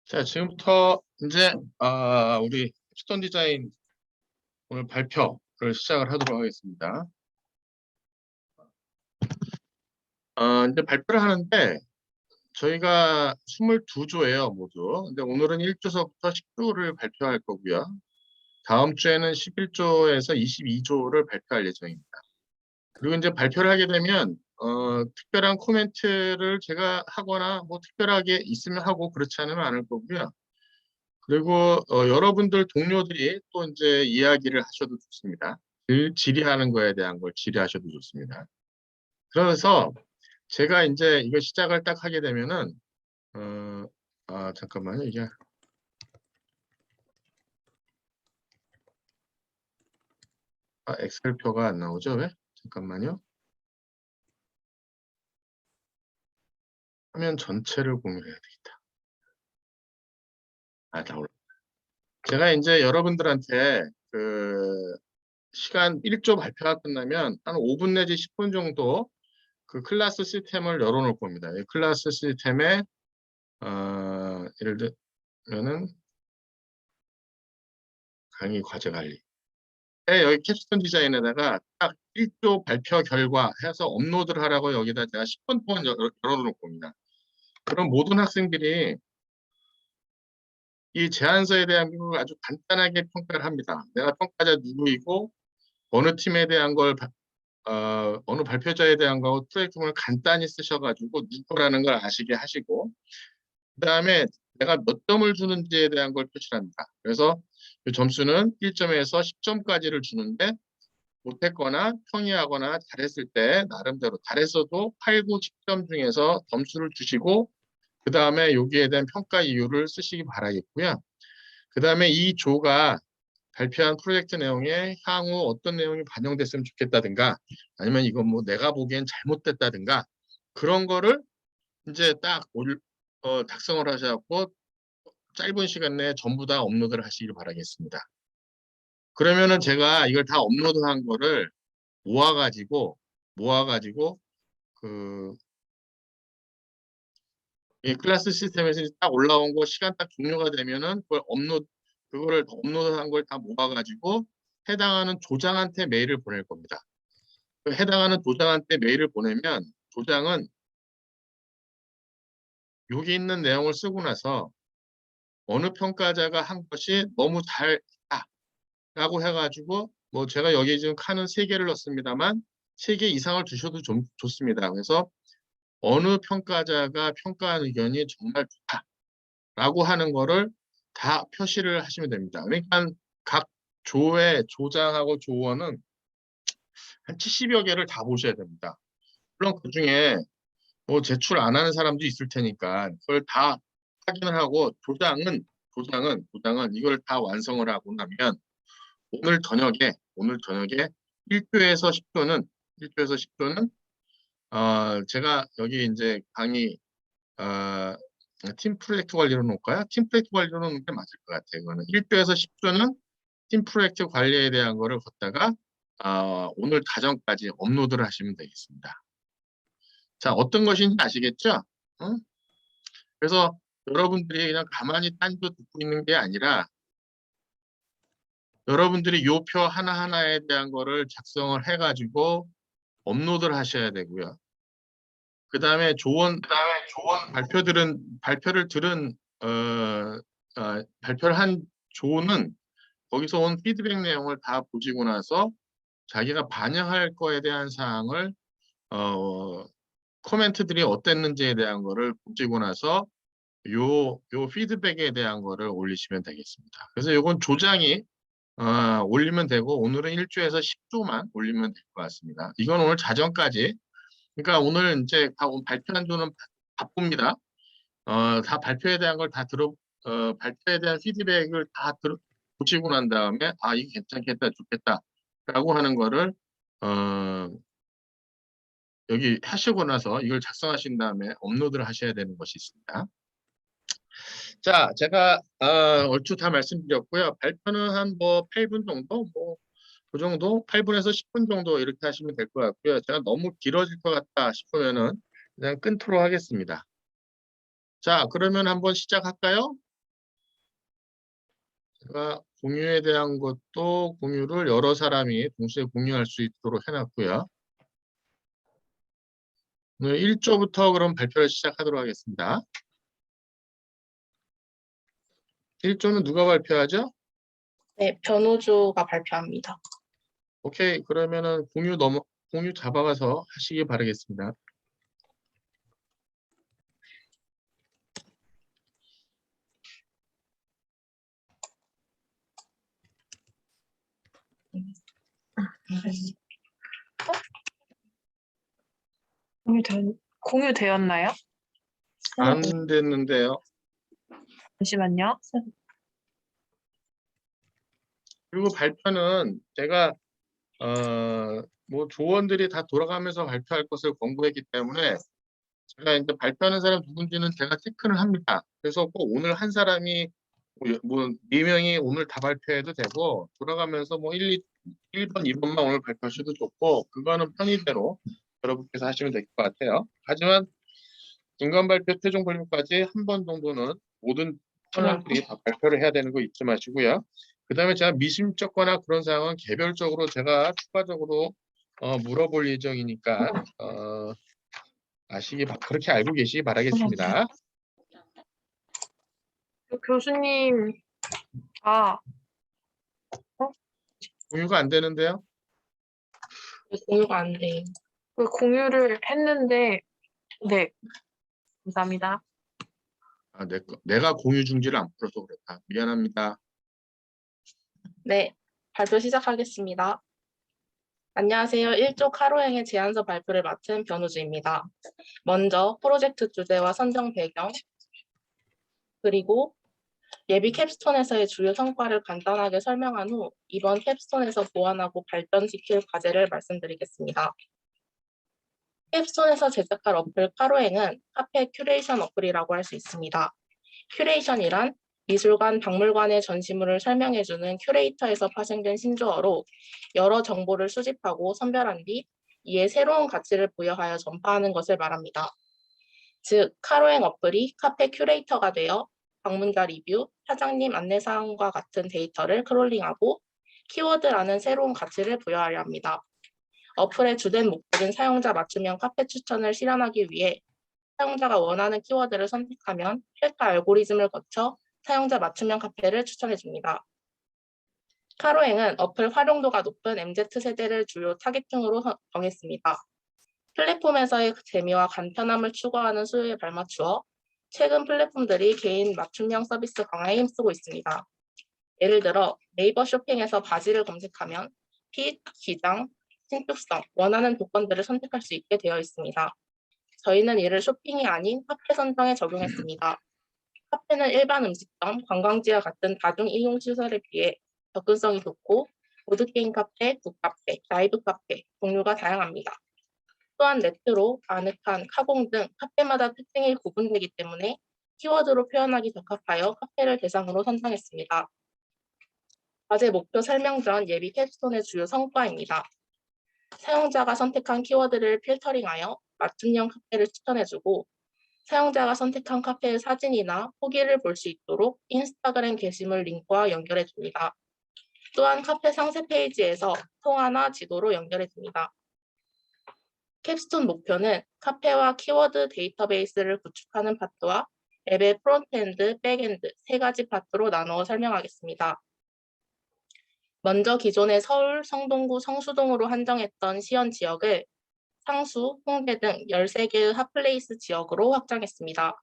자, 지금부터 이제 우리 캡스톤 디자인 오늘 발표를 시작을 하도록 하겠습니다. 이제 발표를 하는데 저희가 22조예요, 모두. 근데 오늘은 1조서부터 10조를 발표할 거고요. 다음 주에는 11조에서 22조를 발표할 예정입니다. 그리고 이제 발표를 하게 되면 특별한 코멘트를 제가 하거나 뭐 특별하게 있으면 하고 그렇지 않으면 안 할 거고요. 그리고 여러분들 동료들이 또 이제 이야기를 하셔도 좋습니다. 질의하는 거에 대한 걸 질의하셔도 좋습니다. 그래서 제가 이제 이거 시작을 딱 하게 되면은 잠깐만요. 이게 엑셀표가 안 나오죠? 왜? 잠깐만요. 화면 전체를 공유해야 되겠다. 다 올라. 제가 이제 여러분들한테 그 시간 1조 발표가 끝나면 한 5분 내지 10분 정도 그 클래스 시스템을 열어놓을 겁니다. 이 클래스 시스템에 예를 들면은 강의 과제 관리. 여기 캡스톤 디자인에다가 딱 1조 발표 결과 해서 업로드를 하라고 여기다 제가 10분 동안 열어놓을 겁니다. 그럼 모든 학생들이 이 제안서에 대한 걸 아주 간단하게 평가를 합니다. 내가 평가자 누구이고 어느 팀에 대한 걸 어느 발표자에 대한 거 프로젝트를 간단히 쓰셔가지고 누구라는 걸 아시게 하시고 그다음에 내가 몇 점을 주는지에 대한 걸 표시합니다. 그래서 그 점수는 1점에서 10점까지를 주는데 못했거나 평이하거나 잘했을 때 나름대로 잘했어도 8, 9, 10점 중에서 점수를 주시고 그 다음에 여기에 대한 평가 이유를 쓰시기 바라겠고요. 그 다음에 이 조가 발표한 프로젝트 내용에 향후 어떤 내용이 반영됐으면 좋겠다든가 아니면 이건 뭐 내가 보기엔 잘못됐다든가 그런 거를 이제 딱 작성을 하셔갖고 짧은 시간 내에 전부 다 업로드를 하시길 바라겠습니다. 그러면은 제가 이걸 다 업로드한 거를 모아가지고 그 이 클래스 시스템에서 딱 올라온 거 시간 딱 종료가 되면은 그거를 업로드한 걸 다 모아가지고 해당하는 조장한테 메일을 보낼 겁니다. 그 해당하는 조장한테 메일을 보내면 조장은 여기 있는 내용을 쓰고 나서 어느 평가자가 한 것이 너무 잘했다라고 해가지고 뭐 제가 여기 지금 칸은 3개를 넣습니다만 3개 이상을 주셔도 좀 좋습니다. 그래서 어느 평가자가 평가한 의견이 정말 좋다라고 하는 거를 다 표시를 하시면 됩니다. 그러니까 각 조의 조장하고 조원은 한 70여 개를 다 보셔야 됩니다. 물론 그중에 뭐 제출 안 하는 사람도 있을 테니까 그걸 다 확인을 하고 조장은 이걸 다 완성을 하고 나면 오늘 저녁에 1조에서 10조는 제가 여기 이제 강의 팀 프로젝트 관리로 놓을까요? 팀 프로젝트 관리로 놓는 게 맞을 것 같아요. 이거는 1조에서 10조는 팀 프로젝트 관리에 대한 거를 걷다가 오늘 자정까지 업로드를 하시면 되겠습니다. 자, 어떤 것인지 아시겠죠? 응? 그래서 여러분들이 그냥 가만히 딴거 듣고 있는 게 아니라 여러분들이 요 표 하나하나에 대한 거를 작성을 해가지고 업로드를 하셔야 되고요. 그 다음에 발표를 들은 발표를 한 조는 거기서 온 피드백 내용을 다 보시고 나서 자기가 반영할 거에 대한 사항을 코멘트들이 어땠는지에 대한 거를 보시고 나서 요 피드백에 대한 거를 올리시면 되겠습니다. 그래서 요건 조장이 올리면 되고 오늘은 1조에서 10조만 올리면 될 것 같습니다. 이건 오늘 자정까지. 그러니까 오늘 이제 발표한 조는 바쁩니다. 다 발표에 대한 걸 다 발표에 대한 피드백을 다 보시고 난 다음에 이게 괜찮겠다, 좋겠다라고 하는 거를 여기 하시고 나서 이걸 작성하신 다음에 업로드를 하셔야 되는 것이 있습니다. 자, 제가 얼추 다 말씀드렸고요. 발표는 한 뭐 8분 정도, 뭐 그 정도, 8분에서 10분 정도 이렇게 하시면 될 것 같고요. 제가 너무 길어질 것 같다 싶으면은 그냥 끊도록 하겠습니다. 자, 그러면 한번 시작할까요? 제가 공유에 대한 것도 공유를 여러 사람이 동시에 공유할 수 있도록 해놨고요. 오늘 1조부터 그럼 발표를 시작하도록 하겠습니다. 1조는 누가 발표하죠? 네, 변호주가 발표합니다. 오케이. 그러면은 공유 잡아가서 하시기 바라겠습니다. 공유되었나요? 안 됐는데요. 잠시만요. 그리고 발표는 제가 뭐 조원들이 다 돌아가면서 발표할 것을 권고했기 때문에 제가 이제 발표하는 사람 누군지는 제가 체크를 합니다. 그래서 꼭 오늘 한 사람이 뭐 4명이 오늘 다 발표해도 되고 돌아가면서 뭐 1번, 2번만 오늘 발표하셔도 좋고 그거는 편의대로 여러분께서 하시면 될 것 같아요. 하지만 중간 발표, 최종 발표까지 한 번 정도는 모든 패널들이 다 발표를 해야 되는 거 잊지 마시고요. 그 다음에 제가 미심쩍거나 그런 상황은 개별적으로 제가 추가적으로 물어볼 예정이니까 그렇게 알고 계시기 바라겠습니다. 교수님, 공유가 안 되는데요. 공유가 안 돼요. 그 공유를 했는데, 네, 감사합니다. 내가 공유 중지를 안 풀어서 그렇다. 미안합니다. 네, 발표 시작하겠습니다. 안녕하세요. 1조 카로행의 제안서 발표를 맡은 변호주입니다. 먼저 프로젝트 주제와 선정 배경, 그리고 예비 캡스톤에서의 주요 성과를 간단하게 설명한 후 이번 캡스톤에서 보완하고 발전시킬 과제를 말씀드리겠습니다. 캡스톤에서 제작할 어플 카로행은 카페 큐레이션 어플이라고 할 수 있습니다. 큐레이션이란 미술관, 박물관의 전시물을 설명해주는 큐레이터에서 파생된 신조어로 여러 정보를 수집하고 선별한 뒤 이에 새로운 가치를 부여하여 전파하는 것을 말합니다. 즉, 카로행 어플이 카페 큐레이터가 되어 방문자 리뷰, 사장님 안내사항과 같은 데이터를 크롤링하고 키워드라는 새로운 가치를 부여하려 합니다. 어플의 주된 목적인 사용자 맞춤형 카페 추천을 실현하기 위해 사용자가 원하는 키워드를 선택하면 필터 알고리즘을 거쳐 사용자 맞춤형 카페를 추천해줍니다. 카로행은 어플 활용도가 높은 MZ세대를 주요 타겟층으로 정했습니다. 플랫폼에서의 재미와 간편함을 추구하는 수요에 발맞추어 최근 플랫폼들이 개인 맞춤형 서비스 강화에 힘쓰고 있습니다. 예를 들어 네이버 쇼핑에서 바지를 검색하면 핏, 기장, 신축성, 원하는 조건들을 선택할 수 있게 되어 있습니다. 저희는 이를 쇼핑이 아닌 카페 선정에 적용했습니다. 카페는 일반 음식점, 관광지와 같은 다중 이용 시설에 비해 접근성이 좋고 보드게임 카페, 북카페, 라이브 카페, 종류가 다양합니다. 또한 레트로, 아늑한, 카공 등 카페마다 특징이 구분되기 때문에 키워드로 표현하기 적합하여 카페를 대상으로 선정했습니다. 과제 목표 설명 전 예비 캡스톤의 주요 성과입니다. 사용자가 선택한 키워드를 필터링하여 맞춤형 카페를 추천해주고 사용자가 선택한 카페의 사진이나 후기를 볼 수 있도록 인스타그램 게시물 링크와 연결해줍니다. 또한 카페 상세 페이지에서 통화나 지도로 연결해줍니다. 캡스톤 목표는 카페와 키워드 데이터베이스를 구축하는 파트와 앱의 프론트엔드, 백엔드 세 가지 파트로 나누어 설명하겠습니다. 먼저 기존의 서울, 성동구, 성수동으로 한정했던 시연 지역을 상수, 홍대 등 13개의 핫플레이스 지역으로 확장했습니다.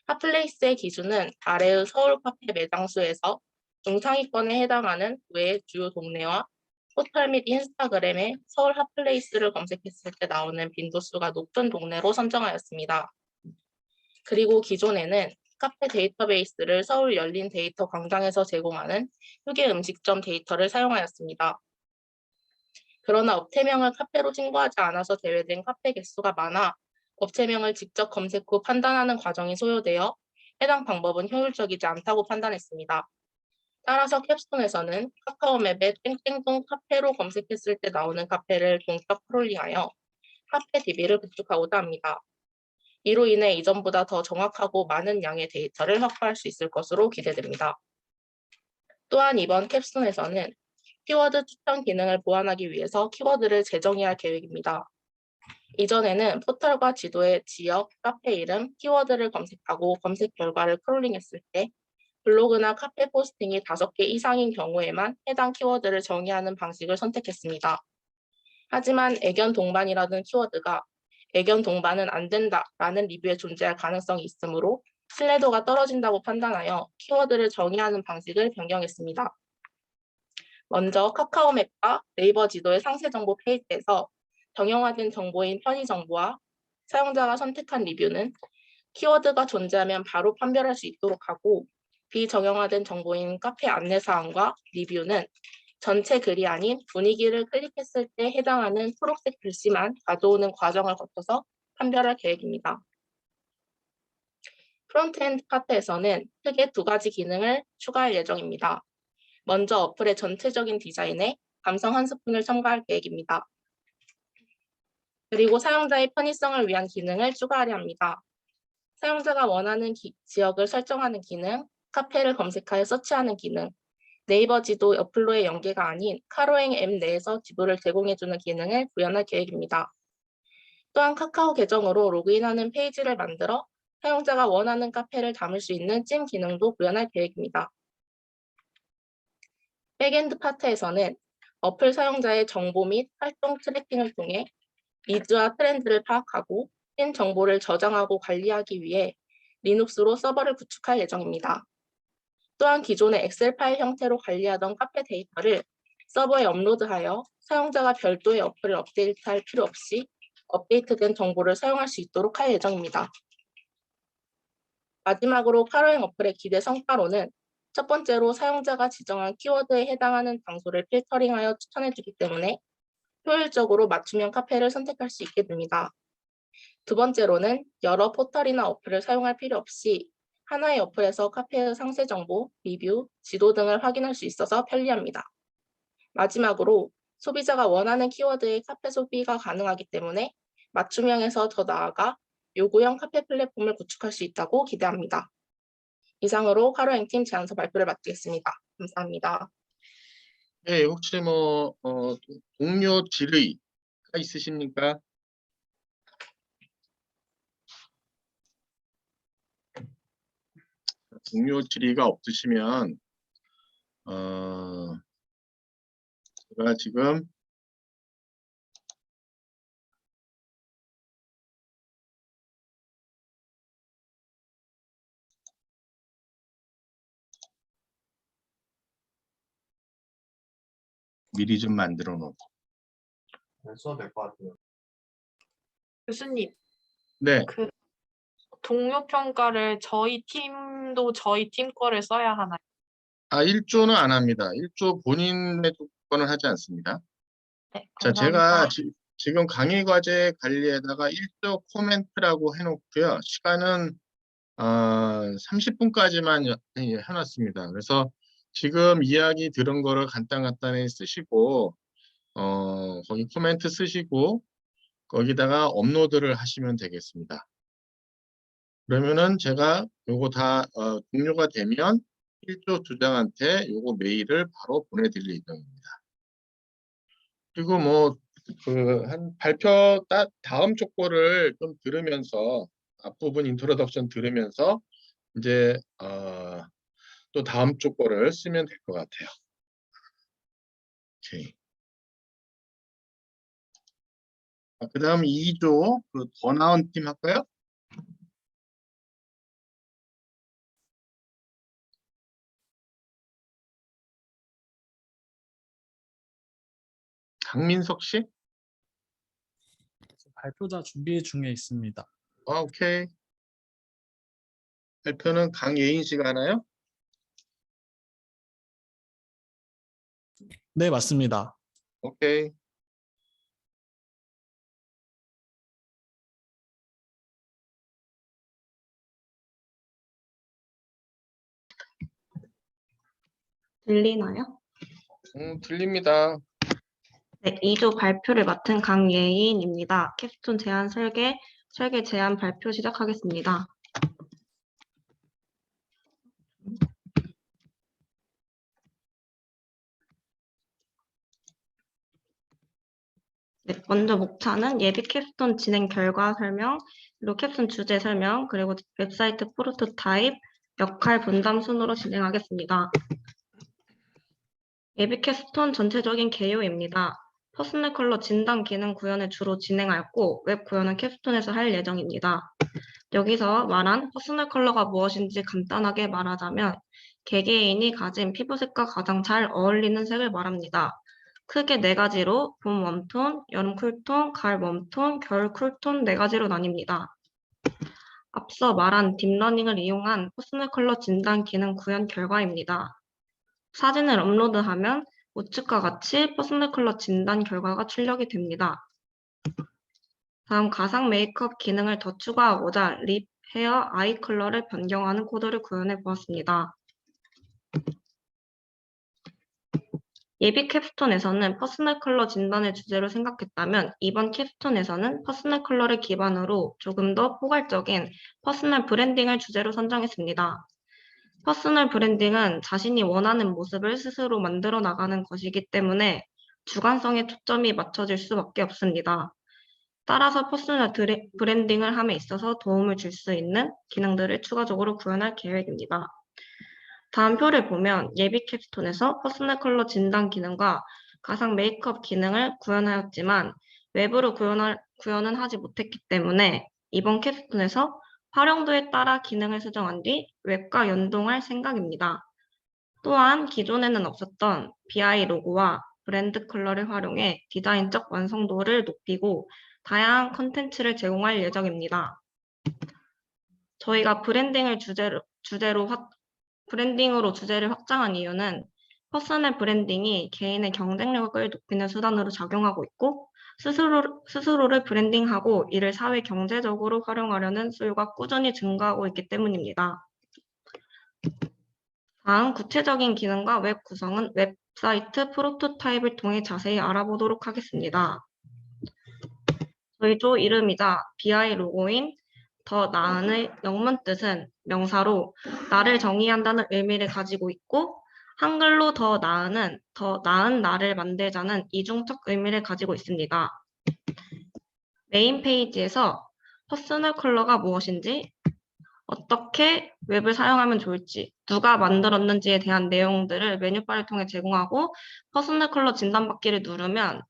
핫플레이스의 기준은 아래의 서울 카페 매장 수에서 중상위권에 해당하는 외 주요 동네와 포털 및 인스타그램에 서울 핫플레이스를 검색했을 때 나오는 빈도수가 높은 동네로 선정하였습니다. 그리고 기존에는 카페 데이터베이스를 서울 열린 데이터 광장에서 제공하는 휴게 음식점 데이터를 사용하였습니다. 그러나 업체명을 카페로 신고하지 않아서 제외된 카페 개수가 많아 업체명을 직접 검색 후 판단하는 과정이 소요되어 해당 방법은 효율적이지 않다고 판단했습니다. 따라서 캡스톤에서는 카카오맵에 땡땡동 카페로 검색했을 때 나오는 카페를 동적 크롤링하여 카페 DB를 구축하고자 합니다. 이로 인해 이전보다 더 정확하고 많은 양의 데이터를 확보할 수 있을 것으로 기대됩니다. 또한 이번 캡스톤에서는 키워드 추천 기능을 보완하기 위해서 키워드를 재정의할 계획입니다. 이전에는 포털과 지도의 지역, 카페 이름, 키워드를 검색하고 검색 결과를 크롤링했을 때 블로그나 카페 포스팅이 5개 이상인 경우에만 해당 키워드를 정의하는 방식을 선택했습니다. 하지만 애견 동반이라는 키워드가 애견 동반은 안 된다라는 리뷰에 존재할 가능성이 있으므로 신뢰도가 떨어진다고 판단하여 키워드를 정의하는 방식을 변경했습니다. 먼저 카카오맵과 네이버 지도의 상세 정보 페이지에서 정형화된 정보인 편의 정보와 사용자가 선택한 리뷰는 키워드가 존재하면 바로 판별할 수 있도록 하고, 비정형화된 정보인 카페 안내사항과 리뷰는 전체 글이 아닌 분위기를 클릭했을 때 해당하는 초록색 글씨만 가져오는 과정을 거쳐서 판별할 계획입니다. 프론트엔드 파트에서는 크게 2가지 기능을 추가할 예정입니다. 먼저 어플의 전체적인 디자인에 감성 한 스푼을 첨가할 계획입니다. 그리고 사용자의 편의성을 위한 기능을 추가하려 합니다. 사용자가 원하는 지역을 설정하는 기능, 카페를 검색하여 서치하는 기능, 네이버 지도 어플로의 연계가 아닌 카로행 앱 내에서 지도를 제공해주는 기능을 구현할 계획입니다. 또한 카카오 계정으로 로그인하는 페이지를 만들어 사용자가 원하는 카페를 담을 수 있는 찜 기능도 구현할 계획입니다. 백엔드 파트에서는 어플 사용자의 정보 및 활동 트래킹을 통해 니즈와 트렌드를 파악하고 찐 정보를 저장하고 관리하기 위해 리눅스로 서버를 구축할 예정입니다. 또한 기존의 엑셀 파일 형태로 관리하던 카페 데이터를 서버에 업로드하여 사용자가 별도의 어플을 업데이트할 필요 없이 업데이트된 정보를 사용할 수 있도록 할 예정입니다. 마지막으로 카로행 어플의 기대 성과로는 첫 번째로 사용자가 지정한 키워드에 해당하는 장소를 필터링하여 추천해주기 때문에 효율적으로 맞춤형 카페를 선택할 수 있게 됩니다. 두 번째로는 여러 포털이나 어플을 사용할 필요 없이 하나의 어플에서 카페의 상세 정보, 리뷰, 지도 등을 확인할 수 있어서 편리합니다. 마지막으로 소비자가 원하는 키워드의 카페 소비가 가능하기 때문에 맞춤형에서 더 나아가 요구형 카페 플랫폼을 구축할 수 있다고 기대합니다. 이상으로 카로행팀 제안서 발표를 마치겠습니다. 감사합니다. 네, 혹시 동료 질의가 있으십니까? 동료 질의가 없으시면 제가 지금 미리 좀 만들어 놓고. 써도 될 것 같아요. 교수님, 네, 그 동료 평가를 저희 팀도 저희 팀 거를 써야 하나요? 1조는 안 합니다. 1조 본인의 조건은 하지 않습니다. 네, 자, 감사합니다. 제가 지금 강의 과제 관리에다가 1조 코멘트라고 해놓고요. 시간은 30분까지만 해놨습니다. 그래서 지금 이야기 들은 거를 간단히 쓰시고 거기 코멘트 쓰시고 거기다가 업로드를 하시면 되겠습니다. 그러면은 제가 요거 다 종료가 되면 1조 주장한테 요거 메일을 바로 보내드릴 예정입니다. 그리고 한 발표 다음 족보를 좀 들으면서 앞부분 인트로덕션 들으면서 이제 또 다음 족보를 쓰면 될 것 같아요. 오케이. 그 다음 2조 더 나은 팀 할까요? 강민석 씨? 발표자 준비 중에 있습니다. 오케이. 발표는 강예인 씨가 하나요? 네, 맞습니다. 오케이. 들리나요? 들립니다. 네, 2조 발표를 맡은 강예인입니다. 캡스톤 제안 설계 제안 발표 시작하겠습니다. 네, 먼저 목차는 예비 캡스톤 진행 결과 설명, 그리고 캡스톤 주제 설명, 그리고 웹사이트 프로토타입, 역할 분담 순으로 진행하겠습니다. 예비 캡스톤 전체적인 개요입니다. 퍼스널 컬러 진단 기능 구현을 주로 진행하였고, 웹 구현은 캡스톤에서 할 예정입니다. 여기서 말한 퍼스널 컬러가 무엇인지 간단하게 말하자면, 개개인이 가진 피부색과 가장 잘 어울리는 색을 말합니다. 크게 네 가지로 봄 웜톤, 여름 쿨톤, 가을 웜톤, 겨울 쿨톤 네 가지로 나뉩니다. 앞서 말한 딥러닝을 이용한 퍼스널 컬러 진단 기능 구현 결과입니다. 사진을 업로드하면 우측과 같이 퍼스널 컬러 진단 결과가 출력이 됩니다. 다음 가상 메이크업 기능을 더 추가하고자 립, 헤어, 아이 컬러를 변경하는 코드를 구현해 보았습니다. 예비 캡스톤에서는 퍼스널 컬러 진단을 주제로 생각했다면 이번 캡스톤에서는 퍼스널 컬러를 기반으로 조금 더 포괄적인 퍼스널 브랜딩을 주제로 선정했습니다. 퍼스널 브랜딩은 자신이 원하는 모습을 스스로 만들어 나가는 것이기 때문에 주관성에 초점이 맞춰질 수밖에 없습니다. 따라서 퍼스널 브랜딩을 함에 있어서 도움을 줄 수 있는 기능들을 추가적으로 구현할 계획입니다. 다음 표를 보면 예비 캡스톤에서 퍼스널 컬러 진단 기능과 가상 메이크업 기능을 구현하였지만 외부로 구현은 하지 못했기 때문에 이번 캡스톤에서 활용도에 따라 기능을 수정한 뒤 웹과 연동할 생각입니다. 또한 기존에는 없었던 BI 로고와 브랜드 컬러를 활용해 디자인적 완성도를 높이고 다양한 컨텐츠를 제공할 예정입니다. 저희가 브랜딩으로 주제를 확장한 이유는 퍼스널 브랜딩이 개인의 경쟁력을 높이는 수단으로 작용하고 있고 스스로를 브랜딩하고 이를 사회 경제적으로 활용하려는 수요가 꾸준히 증가하고 있기 때문입니다. 다음 구체적인 기능과 웹 구성은 웹사이트 프로토타입을 통해 자세히 알아보도록 하겠습니다. 저희 조 이름이자 BI 로고인 더 나은의 영문 뜻은 명사로 나를 정의한다는 의미를 가지고 있고 한글로 더 나은은 더 나은 나를 만들자는 이중적 의미를 가지고 있습니다. 메인 페이지에서 퍼스널 컬러가 무엇인지, 어떻게 웹을 사용하면 좋을지, 누가 만들었는지에 대한 내용들을 메뉴바를 통해 제공하고 퍼스널 컬러 진단받기를 누르면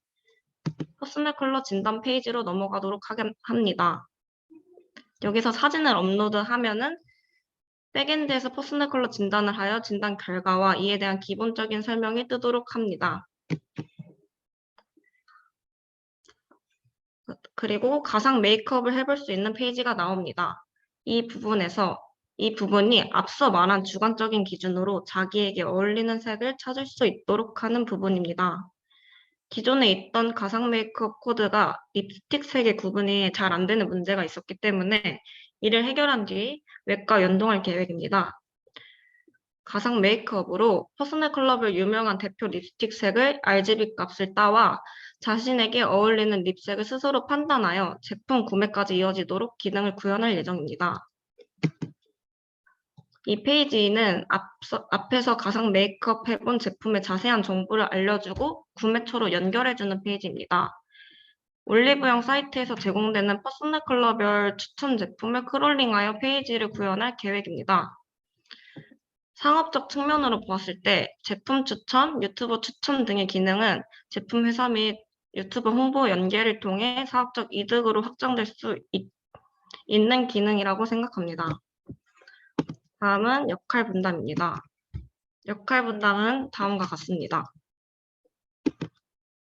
퍼스널 컬러 진단 페이지로 넘어가도록 합니다. 여기서 사진을 업로드하면은 백엔드에서 퍼스널 컬러 진단을 하여 진단 결과와 이에 대한 기본적인 설명이 뜨도록 합니다. 그리고 가상 메이크업을 해볼 수 있는 페이지가 나옵니다. 이 부분이 앞서 말한 주관적인 기준으로 자기에게 어울리는 색을 찾을 수 있도록 하는 부분입니다. 기존에 있던 가상 메이크업 코드가 립스틱 색의 구분이 잘 안 되는 문제가 있었기 때문에 이를 해결한 뒤 웹과 연동할 계획입니다. 가상 메이크업으로 퍼스널 컬러별 유명한 대표 립스틱 색을 RGB 값을 따와 자신에게 어울리는 립색을 스스로 판단하여 제품 구매까지 이어지도록 기능을 구현할 예정입니다. 이 페이지는 앞에서 가상 메이크업 해본 제품의 자세한 정보를 알려주고 구매처로 연결해주는 페이지입니다. 올리브영 사이트에서 제공되는 퍼스널 컬러별 추천 제품을 크롤링하여 페이지를 구현할 계획입니다. 상업적 측면으로 보았을 때 제품 추천, 유튜버 추천 등의 기능은 제품 회사 및 유튜브 홍보 연계를 통해 사업적 이득으로 확장될 수 있는 기능이라고 생각합니다. 다음은 역할 분담입니다. 역할 분담은 다음과 같습니다.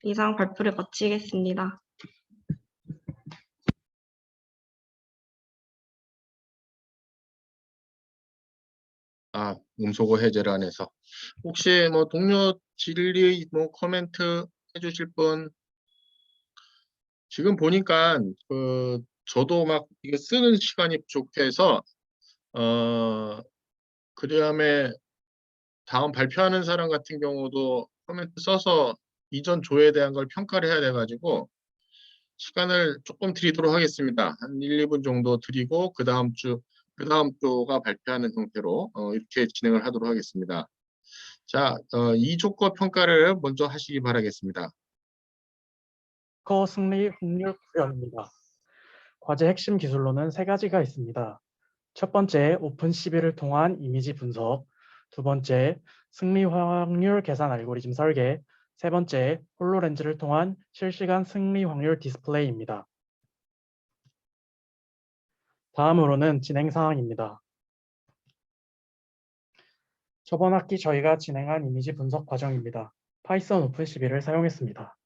이상 발표를 마치겠습니다. 음소거 해제를 안 해서. 혹시 뭐 동료 질의 뭐 코멘트 해주실 분? 지금 보니까 저도 막 이게 쓰는 시간이 부족해서 그다음에 다음 발표하는 사람 같은 경우도 코멘트 써서 이전 조에 대한 걸 평가를 해야 돼가지고 시간을 조금 드리도록 하겠습니다. 한 1, 2분 정도 드리고 그 다음 조가 발표하는 형태로 이렇게 진행을 하도록 하겠습니다. 자, 2조 거 평가를 먼저 하시기 바라겠습니다. 스코어 승리 확률 구현입니다. 과제 핵심 기술로는 세 가지가 있습니다. 첫 번째, 오픈 시비를 통한 이미지 분석. 두 번째, 승리 확률 계산 알고리즘 설계. 세 번째, 홀로렌즈를 통한 실시간 승리 확률 디스플레이입니다. 다음으로는 진행 사항입니다. 저번 학기 저희가 진행한 이미지 분석 과정입니다. 파이썬 오픈CV를 사용했습니다.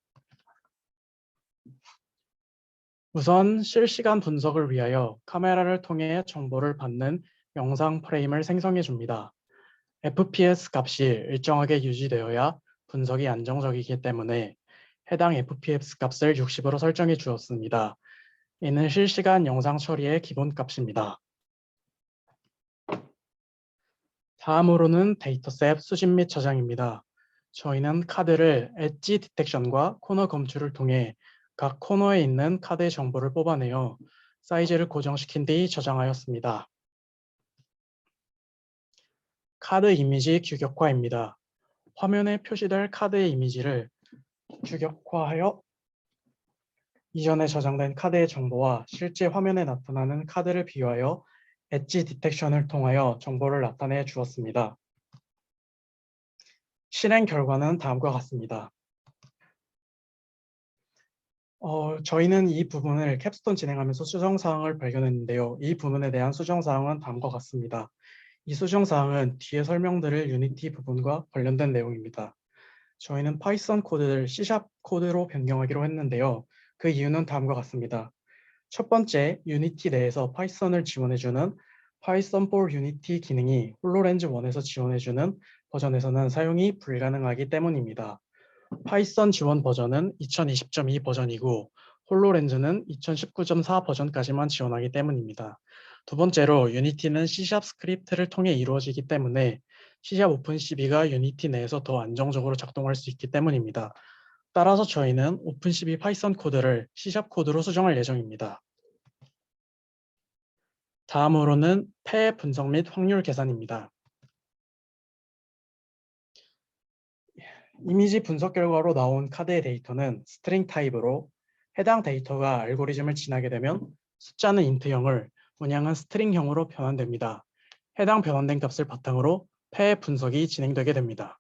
우선 실시간 분석을 위하여 카메라를 통해 정보를 받는 영상 프레임을 생성해 줍니다. FPS 값이 일정하게 유지되어야 분석이 안정적이기 때문에 해당 FPS 값을 60으로 설정해 주었습니다. 이는 실시간 영상 처리의 기본 값입니다. 다음으로는 데이터셋 수집 및 저장입니다. 저희는 카드를 엣지 디텍션과 코너 검출을 통해 각 코너에 있는 카드의 정보를 뽑아내어 사이즈를 고정시킨 뒤 저장하였습니다. 카드 이미지 규격화입니다. 화면에 표시될 카드의 이미지를 규격화하여 이전에 저장된 카드의 정보와 실제 화면에 나타나는 카드를 비교하여 엣지 디텍션을 통하여 정보를 나타내 주었습니다. 실행 결과는 다음과 같습니다. 저희는 이 부분을 캡스톤 진행하면서 수정사항을 발견했는데요. 이 부분에 대한 수정사항은 다음과 같습니다. 이 수정사항은 뒤에 설명드릴 유니티 부분과 관련된 내용입니다. 저희는 파이썬 코드를 C# 코드로 변경하기로 했는데요. 그 이유는 다음과 같습니다. 첫 번째, 유니티 내에서 파이썬을 지원해주는 파이썬 for Unity 기능이 홀로렌즈 1에서 지원해주는 버전에서는 사용이 불가능하기 때문입니다. 파이썬 지원 버전은 2020.2 버전이고 홀로렌즈는 2019.4 버전까지만 지원하기 때문입니다. 두 번째로 유니티는 C# 스크립트를 통해 이루어지기 때문에 C# 오픈CV가 유니티 내에서 더 안정적으로 작동할 수 있기 때문입니다. 따라서 저희는 오픈CV 파이썬 코드를 C# 코드로 수정할 예정입니다. 다음으로는 폐 분석 및 확률 계산입니다. 이미지 분석 결과로 나온 카드의 데이터는 스트링 타입으로 해당 데이터가 알고리즘을 지나게 되면 숫자는 인트형을, 문양은 스트링형으로 변환됩니다. 해당 변환된 값을 바탕으로 폐 분석이 진행되게 됩니다.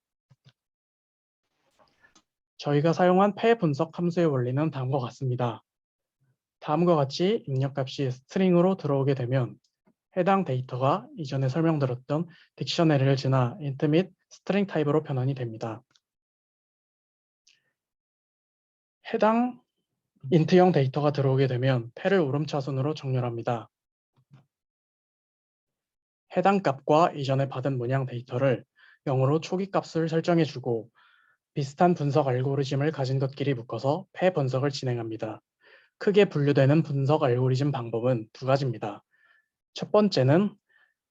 저희가 사용한 폐 분석 함수의 원리는 다음과 같습니다. 다음과 같이 입력값이 스트링으로 들어오게 되면 해당 데이터가 이전에 설명드렸던 딕셔너리를 지나 int 및 스트링 타입으로 변환이 됩니다. 해당 int형 데이터가 들어오게 되면 폐를 오름차순으로 정렬합니다. 해당 값과 이전에 받은 문양 데이터를 0으로 초기 값을 설정해주고 비슷한 분석 알고리즘을 가진 것끼리 묶어서 폐 분석을 진행합니다. 크게 분류되는 분석 알고리즘 방법은 두 가지입니다. 첫 번째는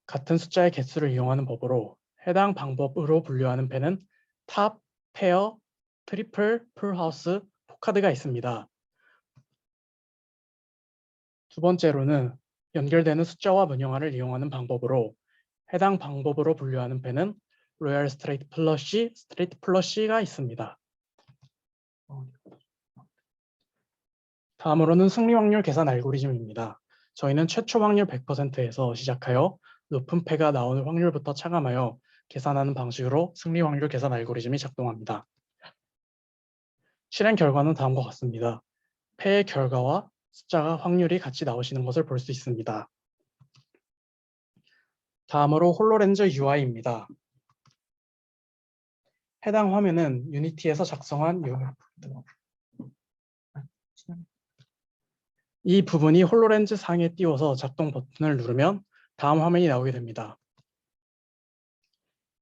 같은 숫자의 개수를 이용하는 법으로 해당 방법으로 분류하는 폐는 탑, 페어, 트리플, 풀하우스, 포카드가 있습니다. 두 번째로는 연결되는 숫자와 문형화를 이용하는 방법으로 해당 방법으로 분류하는 폐는 로얄 스트레이트 플러시, 스트레이트 플러시가 있습니다. 다음으로는 승리 확률 계산 알고리즘입니다. 저희는 최초 확률 100%에서 시작하여 높은 폐가 나오는 확률부터 차감하여 계산하는 방식으로 승리 확률 계산 알고리즘이 작동합니다. 실행 결과는 다음과 같습니다. 폐의 결과와 숫자가 확률이 같이 나오시는 것을 볼 수 있습니다. 다음으로 홀로렌즈 UI입니다. 해당 화면은 유니티에서 작성한 이 부분이 홀로렌즈 상에 띄워서 작동 버튼을 누르면 다음 화면이 나오게 됩니다.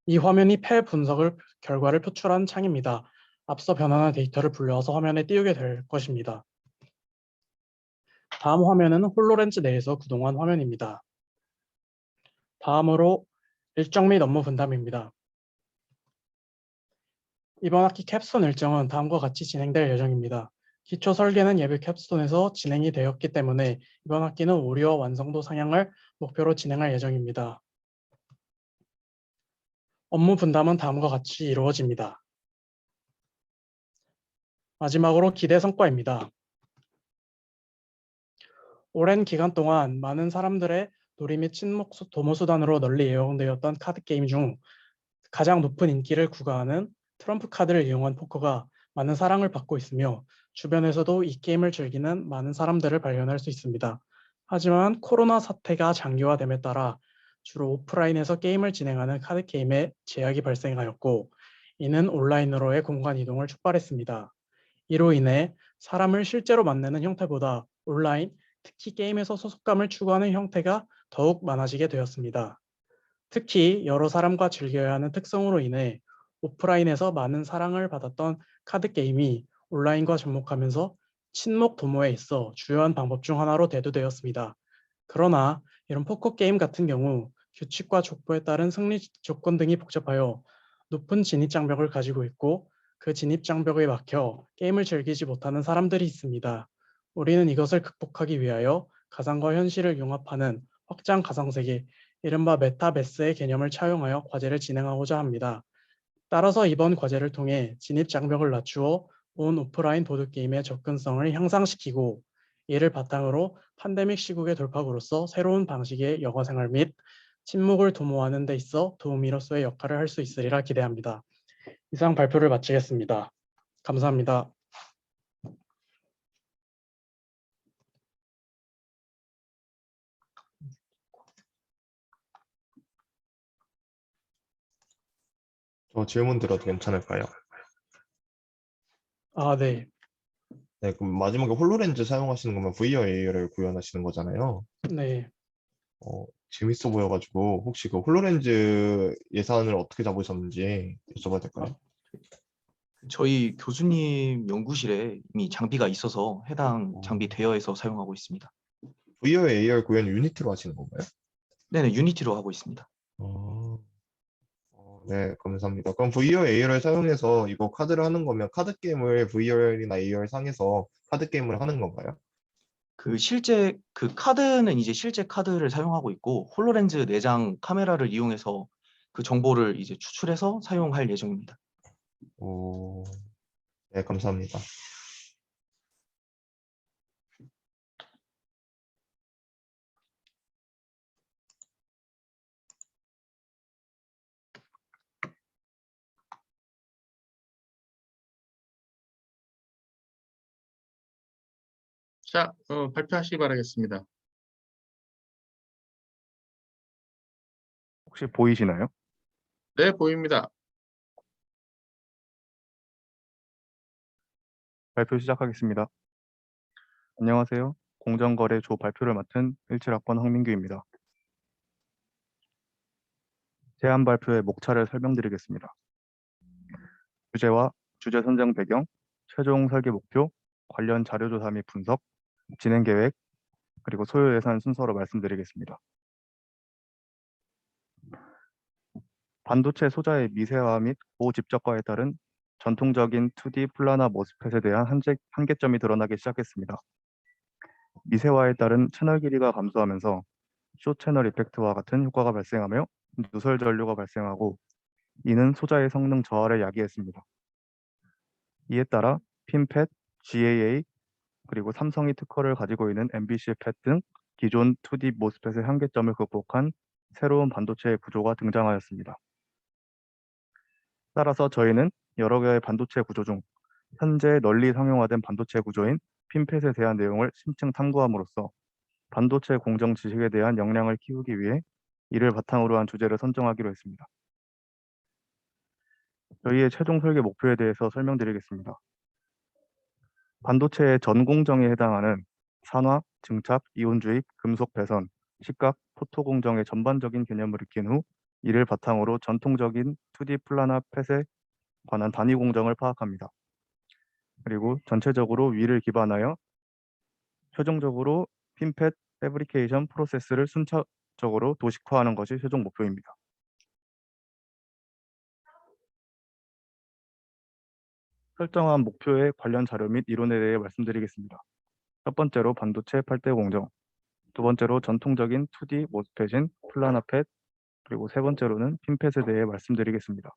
이 화면이 폐 분석 결과를 표출한 창입니다. 앞서 변환한 데이터를 불러와서 화면에 띄우게 될 것입니다. 다음 화면은 홀로렌즈 내에서 구동한 화면입니다. 다음으로 일정 및 업무 분담입니다. 이번 학기 캡스톤 일정은 다음과 같이 진행될 예정입니다. 기초 설계는 예비 캡스톤에서 진행이 되었기 때문에 이번 학기는 오류와 완성도 상향을 목표로 진행할 예정입니다. 업무 분담은 다음과 같이 이루어집니다. 마지막으로 기대 성과입니다. 오랜 기간 동안 많은 사람들의 놀이 및 친목 도모 수단으로 널리 이용되었던 카드 게임 중 가장 높은 인기를 구가하는 트럼프 카드를 이용한 포커가 많은 사랑을 받고 있으며 주변에서도 이 게임을 즐기는 많은 사람들을 발견할 수 있습니다. 하지만 코로나 사태가 장기화됨에 따라 주로 오프라인에서 게임을 진행하는 카드 게임에 제약이 발생하였고 이는 온라인으로의 공간 이동을 촉발했습니다. 이로 인해 사람을 실제로 만나는 형태보다 온라인, 특히 게임에서 소속감을 추구하는 형태가 더욱 많아지게 되었습니다. 특히 여러 사람과 즐겨야 하는 특성으로 인해 오프라인에서 많은 사랑을 받았던 카드 게임이 온라인과 접목하면서 친목 도모에 있어 주요한 방법 중 하나로 대두되었습니다. 그러나 이런 포커 게임 같은 경우 규칙과 족보에 따른 승리 조건 등이 복잡하여 높은 진입 장벽을 가지고 있고 그 진입 장벽에 막혀 게임을 즐기지 못하는 사람들이 있습니다. 우리는 이것을 극복하기 위하여 가상과 현실을 융합하는 확장 가상세계, 이른바 메타버스의 개념을 차용하여 과제를 진행하고자 합니다. 따라서 이번 과제를 통해 진입 장벽을 낮추어 온 오프라인 보드게임의 접근성을 향상시키고 이를 바탕으로 팬데믹 시국의 돌파구로서 새로운 방식의 여가생활 및 친목을 도모하는 데 있어 도우미로서의 역할을 할 수 있으리라 기대합니다. 이상 발표를 마치겠습니다. 감사합니다. 저 질문 드려도 괜찮을까요? 네. 네, 그럼 마지막에 홀로렌즈 사용하시는 거면 VR, AR을 구현하시는 거잖아요. 네. 재밌어 보여가지고 혹시 그 홀로렌즈 예산을 어떻게 잡으셨는지 여쭤봐도 될까요? 저희 교수님 연구실에 이미 장비가 있어서 해당 장비 대여해서 사용하고 있습니다. VR, AR 구현 유니티로 하시는 건가요? 네네, 유니티로 하고 있습니다. 네, 감사합니다. 그럼 VR, AR을 사용해서 이거 카드를 하는 거면 카드 게임을 VR이나 AR 상에서 카드 게임을 하는 건가요? 실제 카드는 이제 실제 카드를 사용하고 있고 홀로렌즈 내장 카메라를 이용해서 그 정보를 이제 추출해서 사용할 예정입니다. 네, 감사합니다. 자, 발표하시기 바라겠습니다. 혹시 보이시나요? 네, 보입니다. 발표 시작하겠습니다. 안녕하세요. 공정거래조 발표를 맡은 17학번 황민규입니다. 제안 발표의 목차를 설명드리겠습니다. 주제와 주제 선정 배경, 최종 설계 목표, 관련 자료 조사 및 분석, 진행 계획, 그리고 소요 예산 순서로 말씀드리겠습니다. 반도체 소자의 미세화 및 고집적화에 따른 전통적인 2D 플라나 모스펫에 대한 한계점이 드러나기 시작했습니다. 미세화에 따른 채널 길이가 감소하면서 숏 채널 이펙트와 같은 효과가 발생하며 누설 전류가 발생하고 이는 소자의 성능 저하를 야기했습니다. 이에 따라 핀팻, GAA, 그리고 삼성이 특허를 가지고 있는 MBC 팻 등 기존 2D 모스펫의 한계점을 극복한 새로운 반도체의 구조가 등장하였습니다. 따라서 저희는 여러 개의 반도체 구조 중 현재 널리 상용화된 반도체 구조인 핀팻에 대한 내용을 심층 탐구함으로써 반도체 공정 지식에 대한 역량을 키우기 위해 이를 바탕으로 한 주제를 선정하기로 했습니다. 저희의 최종 설계 목표에 대해서 설명드리겠습니다. 반도체의 전 공정에 해당하는 산화, 증착, 이온 주입, 금속 배선, 식각, 포토 공정의 전반적인 개념을 익힌 후 이를 바탕으로 전통적인 2D 플라나 팻에 관한 단위 공정을 파악합니다. 그리고 전체적으로 위를 기반하여 최종적으로 핀팻 패브리케이션 프로세스를 순차적으로 도식화하는 것이 최종 목표입니다. 설정한 목표의 관련 자료 및 이론에 대해 말씀드리겠습니다. 첫 번째로 반도체 8대 공정, 두 번째로 전통적인 2D 모스펫인 플라나 팻, 그리고 세 번째로는 핀팻에 대해 말씀드리겠습니다.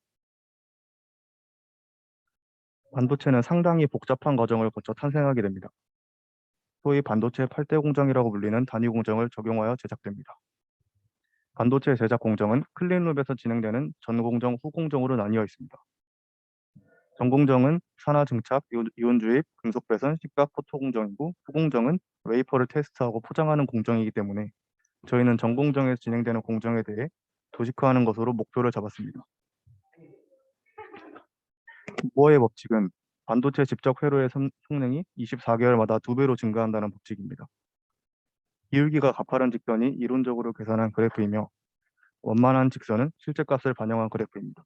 반도체는 상당히 복잡한 과정을 거쳐 탄생하게 됩니다. 소위 반도체 8대 공정이라고 불리는 단위 공정을 적용하여 제작됩니다. 반도체 제작 공정은 클린룸에서 진행되는 전공정, 후공정으로 나뉘어 있습니다. 전공정은 산화 증착, 이온 주입, 금속 배선, 식각, 포토 공정이고, 후공정은 웨이퍼를 테스트하고 포장하는 공정이기 때문에 저희는 전공정에서 진행되는 공정에 대해 도식화하는 것으로 목표를 잡았습니다. 모어의 법칙은 반도체 집적 회로의 성능이 24개월마다 2배로 증가한다는 법칙입니다. 기울기가 가파른 직선이 이론적으로 계산한 그래프이며 원만한 직선은 실제값을 반영한 그래프입니다.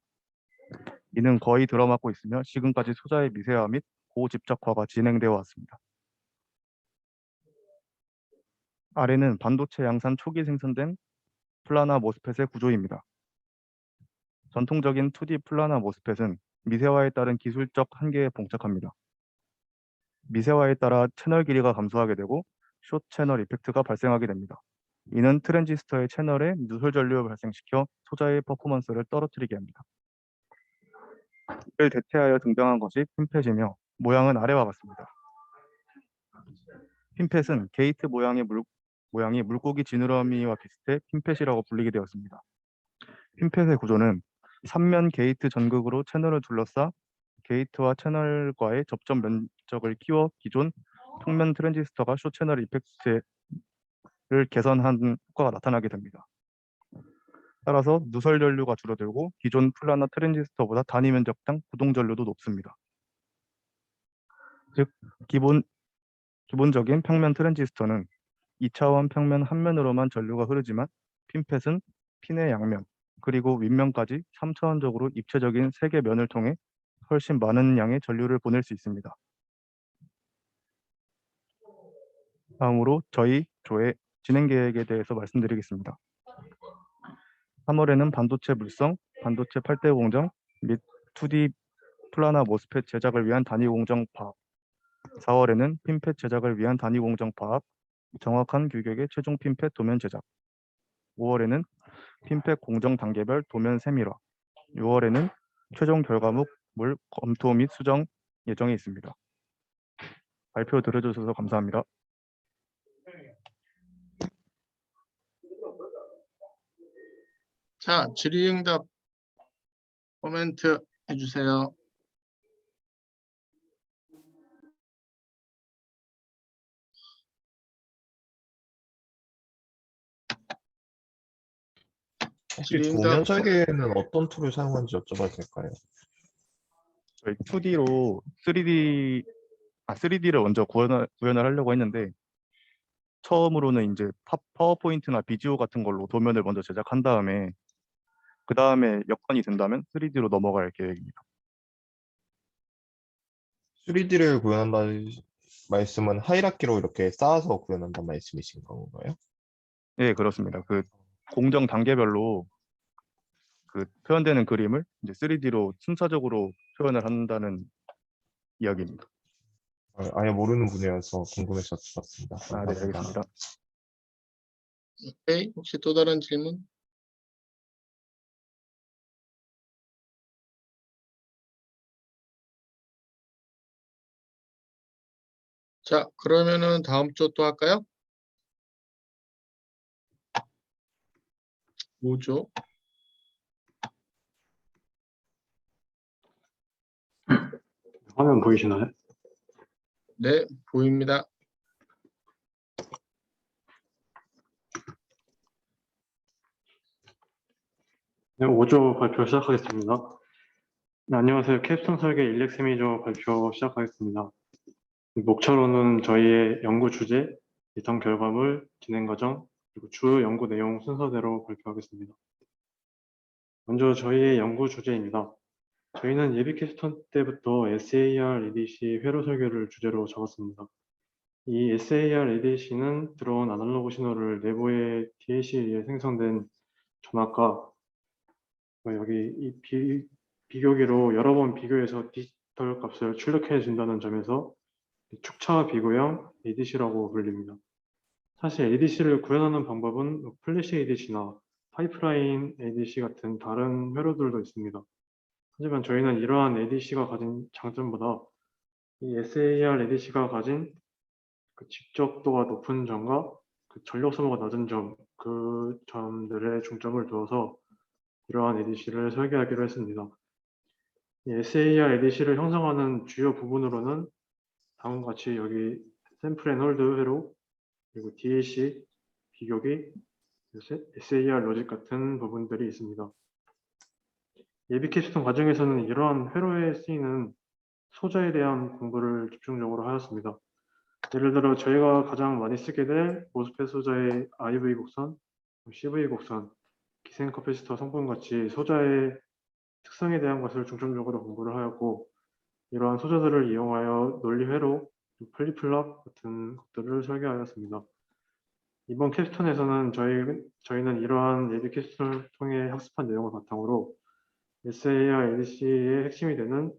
이는 거의 들어맞고 있으며 지금까지 소자의 미세화 및 고집적화가 진행되어 왔습니다. 아래는 반도체 양산 초기 생산된 플라나 모스펫의 구조입니다. 전통적인 2D 플라나 모스펫은 미세화에 따른 기술적 한계에 봉착합니다. 미세화에 따라 채널 길이가 감소하게 되고 숏 채널 이펙트가 발생하게 됩니다. 이는 트랜지스터의 채널에 누설 전류를 발생시켜 소자의 퍼포먼스를 떨어뜨리게 합니다. 이를 대체하여 등장한 것이 핀펫이며 모양은 아래와 같습니다. 핀펫은 게이트 모양이 물고기 지느러미와 비슷해 핀펫이라고 불리게 되었습니다. 핀펫의 구조는 3면 게이트 전극으로 채널을 둘러싸 게이트와 채널과의 접점 면적을 키워 기존 평면 트랜지스터가 숏 채널 이펙트를 개선한 효과가 나타나게 됩니다. 따라서 누설 전류가 줄어들고 기존 플라나 트랜지스터보다 단위 면적당 구동 전류도 높습니다. 즉 기본적인 평면 트랜지스터는 2차원 평면 한 면으로만 전류가 흐르지만 핀펫은 핀의 양면 그리고 윗면까지 3차원적으로 입체적인 3개 면을 통해 훨씬 많은 양의 전류를 보낼 수 있습니다. 다음으로 저희 조의 진행 계획에 대해서 말씀드리겠습니다. 3월에는 반도체 물성, 반도체 8대 공정 및 2D 플라나 모스펫 제작을 위한 단위 공정 파악, 4월에는 핀펫 제작을 위한 단위 공정 파악, 정확한 규격의 최종 핀펫 도면 제작, 5월에는 핀펫 공정 단계별 도면 세밀화, 6월에는 최종 결과물 검토 및 수정 예정에 있습니다. 발표 들어주셔서 감사합니다. 자, 질의응답 코멘트 해주세요. 혹시 도면 설계에는 어떤 툴을 사용하는지 여쭤봐도 될까요? 저희 2D로 3D를 먼저 구현을 하려고 했는데 처음으로는 이제 파워포인트나 비디오 같은 걸로 도면을 먼저 제작한 다음에 그 다음에 여건이 된다면 3D로 넘어갈 계획입니다. 3D를 구현한다는 말씀은 하이라키로 이렇게 쌓아서 구현한다는 말씀이신 건가요? 네, 그렇습니다. 그 공정 단계별로 그 표현되는 그림을 이제 3D로 순차적으로 표현을 한다는 이야기입니다. 아예 모르는 분야여서 궁금해서 들었습니다. 아, 네, 알겠습니다. 오케이. 혹시 또 다른 질문? 자, 그러면은 다음 주 또 할까요? 5조. 화면 보이시나요? 네, 보입니다. 네, 5조 발표 시작하겠습니다. 네, 안녕하세요. 캡스톤 설계 인렉 세미조 발표 시작하겠습니다. 목차로는 저희의 연구 주제, 예상 결과물, 진행 과정, 그리고 주 연구 내용 순서대로 발표하겠습니다. 먼저 저희의 연구 주제입니다. 저희는 예비 캡스톤 때부터 SAR ADC 회로 설계를 주제로 적었습니다. 이 SAR ADC는 들어온 아날로그 신호를 내부의 DAC에 의해 생성된 전압과 여기 이 비교기로 여러 번 비교해서 디지털 값을 출력해 준다는 점에서 축차 비교형 ADC라고 불립니다. 사실 ADC를 구현하는 방법은 플래시 ADC나 파이프라인 ADC 같은 다른 회로들도 있습니다. 하지만 저희는 이러한 ADC가 가진 장점보다 이 SAR ADC가 가진 그 직접도가 높은 점과 그 전력 소모가 낮은 점, 그 점들에 중점을 두어서 이러한 ADC를 설계하기로 했습니다. 이 SAR ADC를 형성하는 주요 부분으로는 다음과 같이 여기 샘플 앤 홀드 회로, 그리고 DAC, 비교기, SAR 로직 같은 부분들이 있습니다. 예비 캡스톤 과정에서는 이러한 회로에 쓰이는 소자에 대한 공부를 집중적으로 하였습니다. 예를 들어 저희가 가장 많이 쓰게 될 모스펫 소자의 IV 곡선, CV 곡선, 기생 커패시터 성분 같이 소자의 특성에 대한 것을 중점적으로 공부를 하였고, 이러한 소자들을 이용하여 논리 회로, 플립플랍 같은 것들을 설계하였습니다. 이번 캡스톤에서는 저희는 이러한 예비 캡스톤을 통해 학습한 내용을 바탕으로 SAR ADC의 핵심이 되는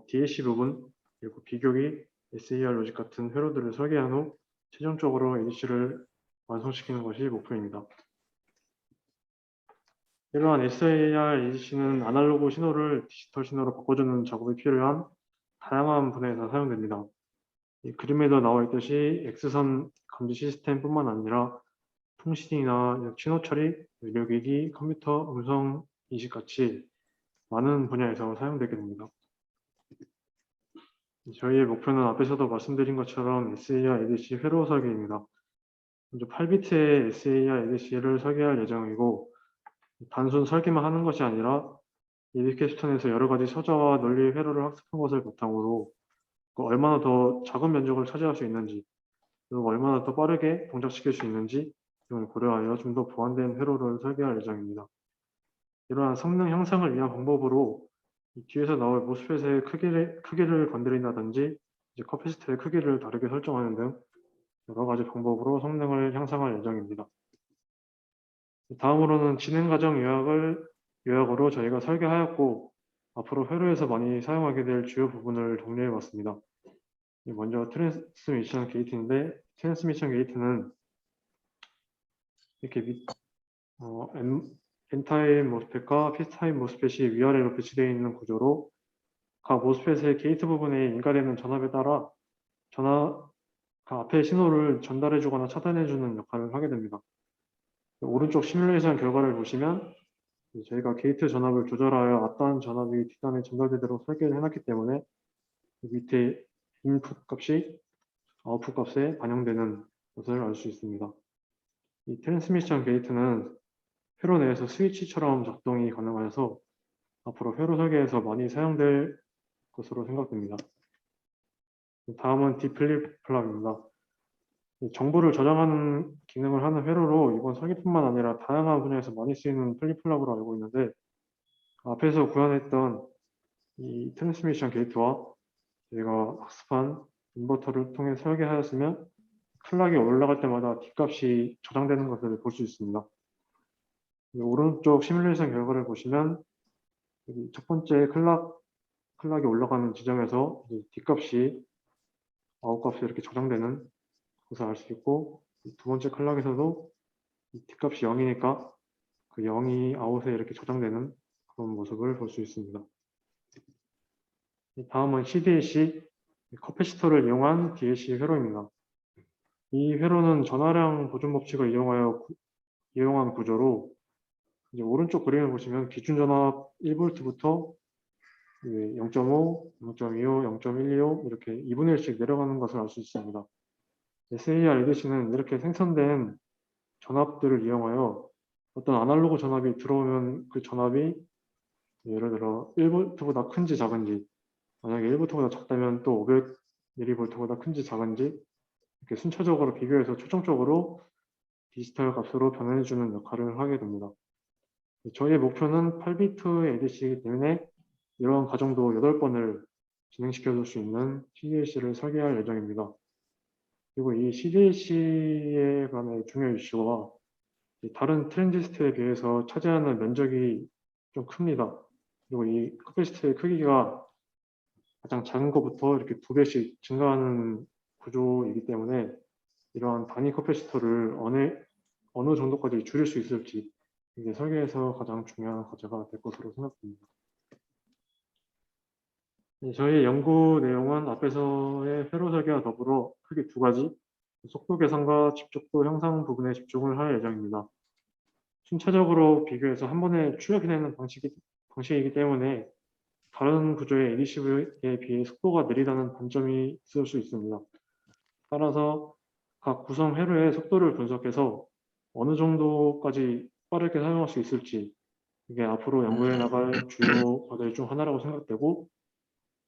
DAC 부분, 그리고 비교기, SAR 로직 같은 회로들을 설계한 후 최종적으로 ADC를 완성시키는 것이 목표입니다. 이러한 SAR ADC는 아날로그 신호를 디지털 신호로 바꿔주는 작업이 필요한 다양한 분야에서 사용됩니다. 이 그림에도 나와 있듯이 X선 감지 시스템뿐만 아니라 통신이나 신호 처리, 의료기기, 컴퓨터, 음성 인식 같이 많은 분야에서 사용되게 됩니다. 저희의 목표는 앞에서도 말씀드린 것처럼 SAR ADC 회로 설계입니다. 먼저 8비트의 SAR ADC를 설계할 예정이고, 단순 설계만 하는 것이 아니라 예비 캡스톤에서 여러 가지 소자와 논리 회로를 학습한 것을 바탕으로 얼마나 더 작은 면적을 차지할 수 있는지, 그리고 얼마나 더 빠르게 동작시킬 수 있는지 등을 고려하여 좀 더 보완된 회로를 설계할 예정입니다. 이러한 성능 향상을 위한 방법으로 이 뒤에서 나올 모스펫의 크기를 건드린다든지 커패시터의 크기를 다르게 설정하는 등 여러 가지 방법으로 성능을 향상할 예정입니다. 다음으로는 진행 과정 요약으로 저희가 설계하였고 앞으로 회로에서 많이 사용하게 될 주요 부분을 정리해 봤습니다. 먼저 트랜스미션 게이트인데, 트랜스미션 게이트는 이렇게 N타입 모스펫과 P타입 모스펫이 위아래로 배치되어 있는 구조로 각 모스펫의 게이트 부분에 인가되는 전압에 따라 앞에 신호를 전달해 주거나 차단해 주는 역할을 하게 됩니다. 오른쪽 시뮬레이션 결과를 보시면 저희가 게이트 전압을 조절하여 어떠한 전압이 뒷단에 전달되도록 설계를 해놨기 때문에 밑에 인풋 값이 아웃풋 값에 반영되는 것을 알 수 있습니다. 이 트랜스미션 게이트는 회로 내에서 스위치처럼 작동이 가능하여서 앞으로 회로 설계에서 많이 사용될 것으로 생각됩니다. 다음은 디플립플랍입니다. 정보를 저장하는 기능을 하는 회로로 이번 설계뿐만 아니라 다양한 분야에서 많이 쓰이는 플립플랍으로 알고 있는데, 앞에서 구현했던 이 트랜스미션 게이트와 저희가 학습한 인버터를 통해 설계하였으면 클락이 올라갈 때마다 뒷값이 저장되는 것을 볼 수 있습니다. 오른쪽 시뮬레이션 결과를 보시면 여기 첫 번째 클락이 올라가는 지점에서 뒷값이 아웃값이 이렇게 저장되는 것을 알 수 있고, 두 번째 클락에서도 뒷값이 0이니까 그 0이 아웃에 이렇게 저장되는 그런 모습을 볼 수 있습니다. 다음은 CDAC 커패시터를 이용한 DAC 회로입니다. 이 회로는 전화량 보존 법칙을 이용한 구조로 이제 오른쪽 그림을 보시면 기준 전압 1V부터 0.5, 0.25, 0.125 이렇게 2분의 1씩 내려가는 것을 알 수 있습니다. SAR ADC는 이렇게 생성된 전압들을 이용하여 어떤 아날로그 전압이 들어오면 그 전압이 예를 들어 1V보다 큰지 작은지, 만약에 1V보다 작다면 또 500mV보다 큰지 작은지 이렇게 순차적으로 비교해서 최종적으로 디지털 값으로 변환해주는 역할을 하게 됩니다. 저희의 목표는 8비트 ADC이기 때문에 이러한 과정도 8번을 진행시켜 줄 수 있는 CDAC를 설계할 예정입니다. 그리고 이 CDAC에 관한 중요 이슈와 다른 트랜지스터에 비해서 차지하는 면적이 좀 큽니다. 그리고 이 커패시터의 크기가 가장 작은 것부터 이렇게 2배씩 증가하는 구조이기 때문에 이러한 단위 커패시터를 어느 정도까지 줄일 수 있을지 이게 설계에서 가장 중요한 과제가 될 것으로 생각됩니다. 네, 저희 연구 내용은 앞에서의 회로 설계와 더불어 크게 두 가지, 속도 계산과 집적도 형상 부분에 집중을 할 예정입니다. 순차적으로 비교해서 한 번에 출력해내는 방식이기 때문에 다른 구조의 ADCV에 비해 속도가 느리다는 단점이 있을 수 있습니다. 따라서 각 구성 회로의 속도를 분석해서 어느 정도까지 빠르게 사용할 수 있을지, 이게 앞으로 연구해 나갈 주요 과제 중 하나라고 생각되고,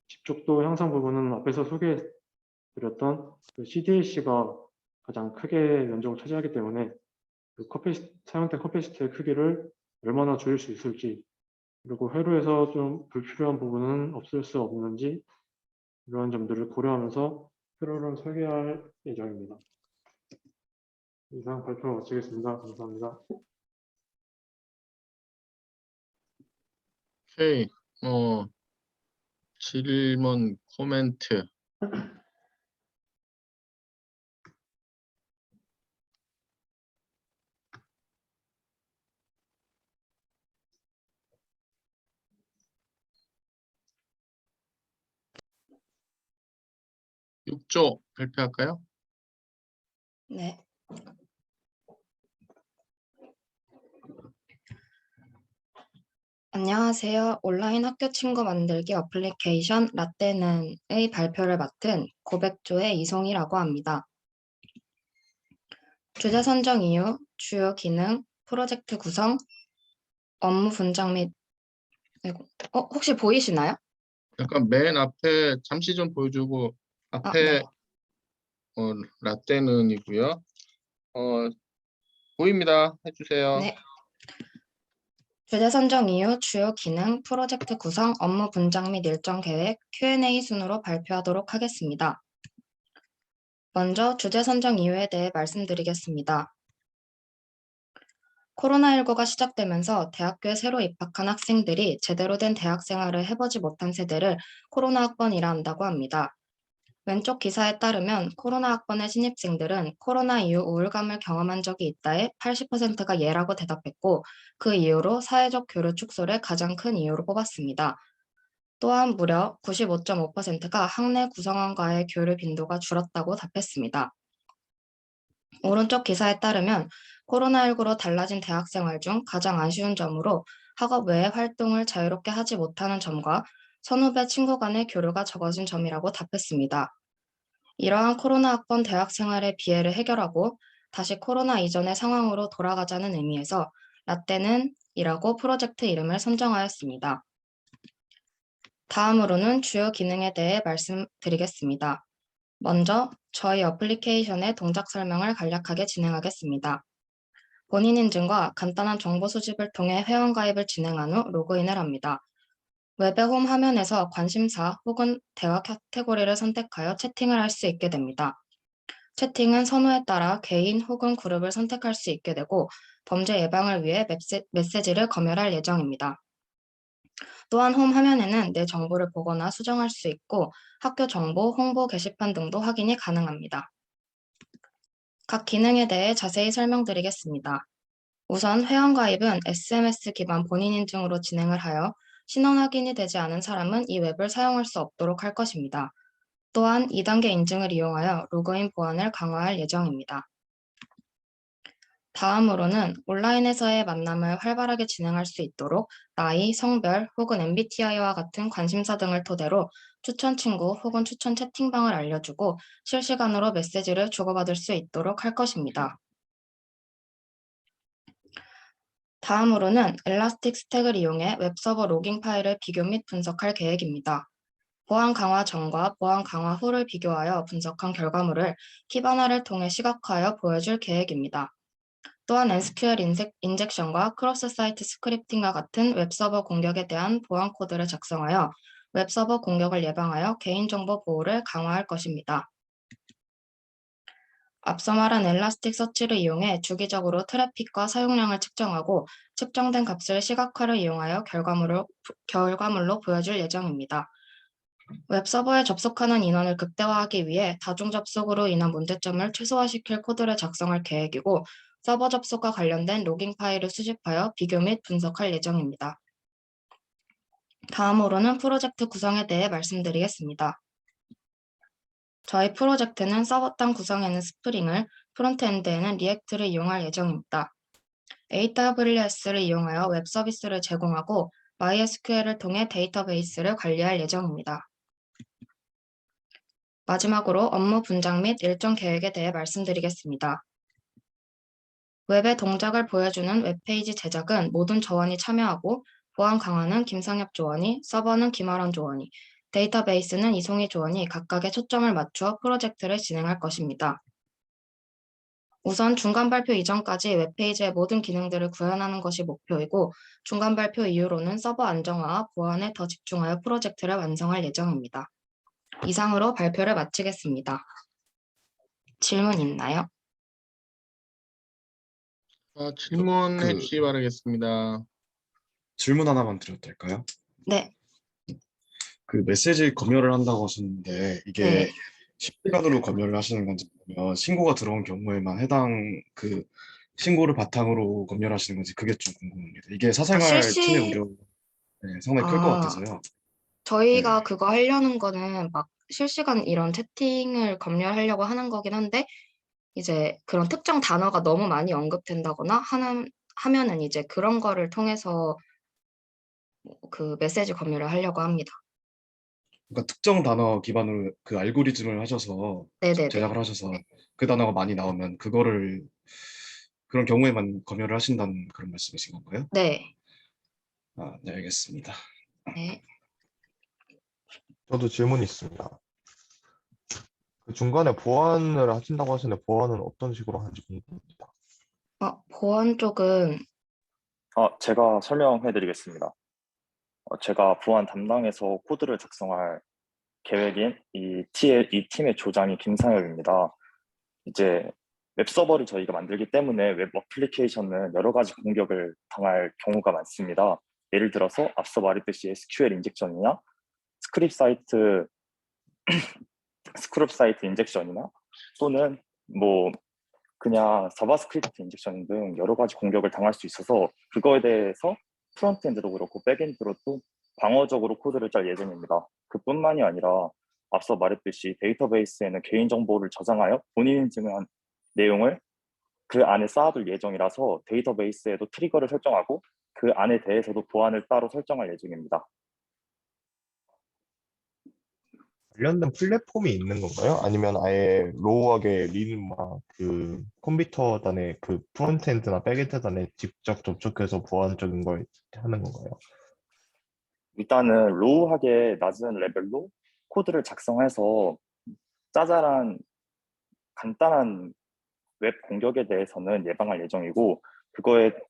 집적도 향상 부분은 앞에서 소개해드렸던 그 CDAC가 가장 크게 면적을 차지하기 때문에 그 사용된 커패시티의 크기를 얼마나 줄일 수 있을지, 그리고 회로에서 좀 불필요한 부분은 없앨 수 없는지, 이러한 점들을 고려하면서 회로를 설계할 예정입니다. 이상 발표 마치겠습니다. 감사합니다. 오케이. 질문, 코멘트. 육 6조 발표할까요? 네. 안녕하세요. 온라인 학교 친구 만들기 어플리케이션 라떼는의 발표를 맡은 고백조의 이송이라고 합니다. 주제 선정 이유, 주요 기능, 프로젝트 구성, 업무 분장 및 혹시 보이시나요? 약간 맨 앞에 잠시 좀 보여주고 앞에 네. 라떼는이고요. 보입니다. 해주세요. 네. 주제 선정 이유, 주요 기능, 프로젝트 구성, 업무 분장 및 일정 계획, Q&A 순으로 발표하도록 하겠습니다. 먼저 주제 선정 이유에 대해 말씀드리겠습니다. 코로나19가 시작되면서 대학교에 새로 입학한 학생들이 제대로 된 대학 생활을 해보지 못한 세대를 코로나 학번이라 한다고 합니다. 왼쪽 기사에 따르면 코로나 학번의 신입생들은 코로나 이후 우울감을 경험한 적이 있다에 80%가 예라고 대답했고 그 이후로 사회적 교류 축소를 가장 큰 이유로 꼽았습니다. 또한 무려 95.5%가 학내 구성원과의 교류 빈도가 줄었다고 답했습니다. 오른쪽 기사에 따르면 코로나19로 달라진 대학 생활 중 가장 아쉬운 점으로 학업 외의 활동을 자유롭게 하지 못하는 점과 선후배 친구 간의 교류가 적어진 점이라고 답했습니다. 이러한 코로나 학번 대학 생활의 비애를 해결하고 다시 코로나 이전의 상황으로 돌아가자는 의미에서 라떼는 이라고 프로젝트 이름을 선정하였습니다. 다음으로는 주요 기능에 대해 말씀드리겠습니다. 먼저 저희 어플리케이션의 동작 설명을 간략하게 진행하겠습니다. 본인 인증과 간단한 정보 수집을 통해 회원가입을 진행한 후 로그인을 합니다. 웹의 홈 화면에서 관심사 혹은 대화 카테고리를 선택하여 채팅을 할 수 있게 됩니다. 채팅은 선호에 따라 개인 혹은 그룹을 선택할 수 있게 되고 범죄 예방을 위해 메시지를 검열할 예정입니다. 또한 홈 화면에는 내 정보를 보거나 수정할 수 있고 학교 정보, 홍보 게시판 등도 확인이 가능합니다. 각 기능에 대해 자세히 설명드리겠습니다. 우선 회원가입은 SMS 기반 본인 인증으로 진행을 하여 신원 확인이 되지 않은 사람은 이 웹을 사용할 수 없도록 할 것입니다. 또한 2단계 인증을 이용하여 로그인 보안을 강화할 예정입니다. 다음으로는 온라인에서의 만남을 활발하게 진행할 수 있도록 나이, 성별 혹은 MBTI와 같은 관심사 등을 토대로 추천 친구 혹은 추천 채팅방을 알려주고 실시간으로 메시지를 주고받을 수 있도록 할 것입니다. 다음으로는 엘라스틱 스택을 이용해 웹서버 로깅 파일을 비교 및 분석할 계획입니다. 보안 강화 전과 보안 강화 후를 비교하여 분석한 결과물을 키바나를 통해 시각화하여 보여줄 계획입니다. 또한 SQL 인젝션과 크로스 사이트 스크립팅과 같은 웹서버 공격에 대한 보안 코드를 작성하여 웹서버 공격을 예방하여 개인정보 보호를 강화할 것입니다. 앞서 말한 엘라스틱 서치를 이용해 주기적으로 트래픽과 사용량을 측정하고 측정된 값을 시각화를 이용하여 결과물로 보여줄 예정입니다. 웹서버에 접속하는 인원을 극대화하기 위해 다중 접속으로 인한 문제점을 최소화시킬 코드를 작성할 계획이고 서버 접속과 관련된 로깅 파일을 수집하여 비교 및 분석할 예정입니다. 다음으로는 프로젝트 구성에 대해 말씀드리겠습니다. 저희 프로젝트는 서버端 구성에는 스프링을, 프론트엔드에는 리액트를 이용할 예정입니다. AWS를 이용하여 웹 서비스를 제공하고 MySQL을 통해 데이터베이스를 관리할 예정입니다. 마지막으로 업무 분장 및 일정 계획에 대해 말씀드리겠습니다. 웹의 동작을 보여주는 웹페이지 제작은 모든 조원이 참여하고 보안 강화는 김상엽 조원이, 서버는 김아론 조원이, 데이터베이스는 이송희 조원이 각각의 초점을 맞추어 프로젝트를 진행할 것입니다. 우선 중간 발표 이전까지 웹페이지의 모든 기능들을 구현하는 것이 목표이고 중간 발표 이후로는 서버 안정화와 보안에 더 집중하여 프로젝트를 완성할 예정입니다. 이상으로 발표를 마치겠습니다. 질문 있나요? 질문해 주시기 바라겠습니다. 질문 하나만 드려도 될까요? 네. 그 메시지 검열을 한다고 하셨는데 이게 네. 실시간으로 검열을 하시는 건지 아니면 신고가 들어온 경우에만 해당 그 신고를 바탕으로 검열하시는 건지 그게 좀 궁금합니다. 이게 사생활 침해 우려 상당히 클 것 같아서요. 저희가 그거 하려는 거는 막 실시간 이런 채팅을 검열하려고 하는 거긴 한데 이제 그런 특정 단어가 너무 많이 언급된다거나 하면은 이제 그런 거를 통해서 그 메시지 검열을 하려고 합니다. 그러니까 특정 단어 기반으로 그 알고리즘을 하셔서 네네네. 제작을 하셔서 그 단어가 많이 나오면 그거를 그런 경우에만 검열을 하신다는 그런 말씀이신 건가요? 네. 네, 알겠습니다. 네. 저도 질문이 있습니다. 그 중간에 보안을 하신다고 하시는데 보안은 어떤 식으로 하는지 궁금합니다. 보안 쪽은 제가 설명해 드리겠습니다. 제가 보안 담당에서 코드를 작성할 계획인 이 팀의 조장이 김상엽입니다. 이제 웹서버를 저희가 만들기 때문에 웹 어플리케이션은 여러 가지 공격을 당할 경우가 많습니다. 예를 들어서 앞서 말했듯이 SQL 인젝션이나 스크립 사이트 인젝션이나 또는 뭐 그냥 자바스크립트 인젝션 등 여러 가지 공격을 당할 수 있어서 그거에 대해서 프론트엔드도 그렇고 백엔드로 또 방어적으로 코드를 짤 예정입니다. 그뿐만이 아니라 앞서 말했듯이 데이터베이스에는 개인정보를 저장하여 본인 인증한 내용을 그 안에 쌓아둘 예정이라서 데이터베이스에도 트리거를 설정하고 그 안에 대해서도 보안을 따로 설정할 예정입니다. 관련된 플랫폼이 있는 건가요? 아니면 아예 로우하게 그 컴퓨터 단에 그 프론트엔드나 백엔드 단에 직접 접촉해서 보안적인 걸 하는 건가요? 일단은 로우하게 낮은 레벨로 코드를 작성해서 짜잘한 간단한 웹 공격에 대해서는 예방할 예정이고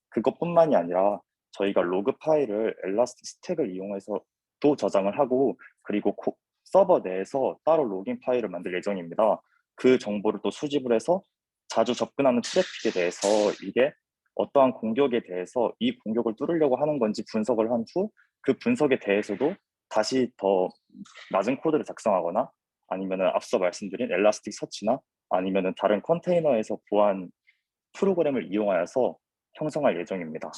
그것뿐만이 아니라 저희가 로그 파일을 엘라스틱 스택을 이용해서도 저장을 하고 그리고 서버 내에서 따로 로깅 파일을 만들 예정입니다. 그 정보를 또 수집을 해서 자주 접근하는 트래픽에 대해서 이게 어떠한 공격에 대해서 이 공격을 뚫으려고 하는 건지 분석을 한 후 그 분석에 대해서도 다시 더 낮은 코드를 작성하거나 아니면은 앞서 말씀드린 엘라스틱 서치나 아니면은 다른 컨테이너에서 보안 프로그램을 이용하여서 형성할 예정입니다.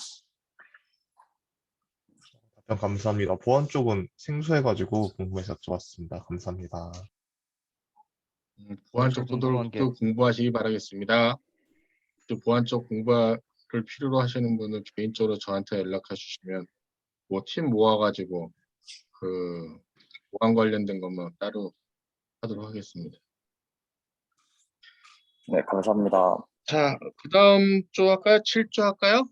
답변 감사합니다. 보안 쪽은 생소해가지고 궁금해서 여쭤봤습니다. 감사합니다. 보안 쪽도 또 공부하시기 바라겠습니다. 또 보안 쪽 공부를 필요로 하시는 분은 개인적으로 저한테 연락해 주시면 뭐 팀 모아가지고 그 보안 관련된 것만 따로 하도록 하겠습니다. 네, 감사합니다. 자, 그 다음 조 할까요? 7조 할까요?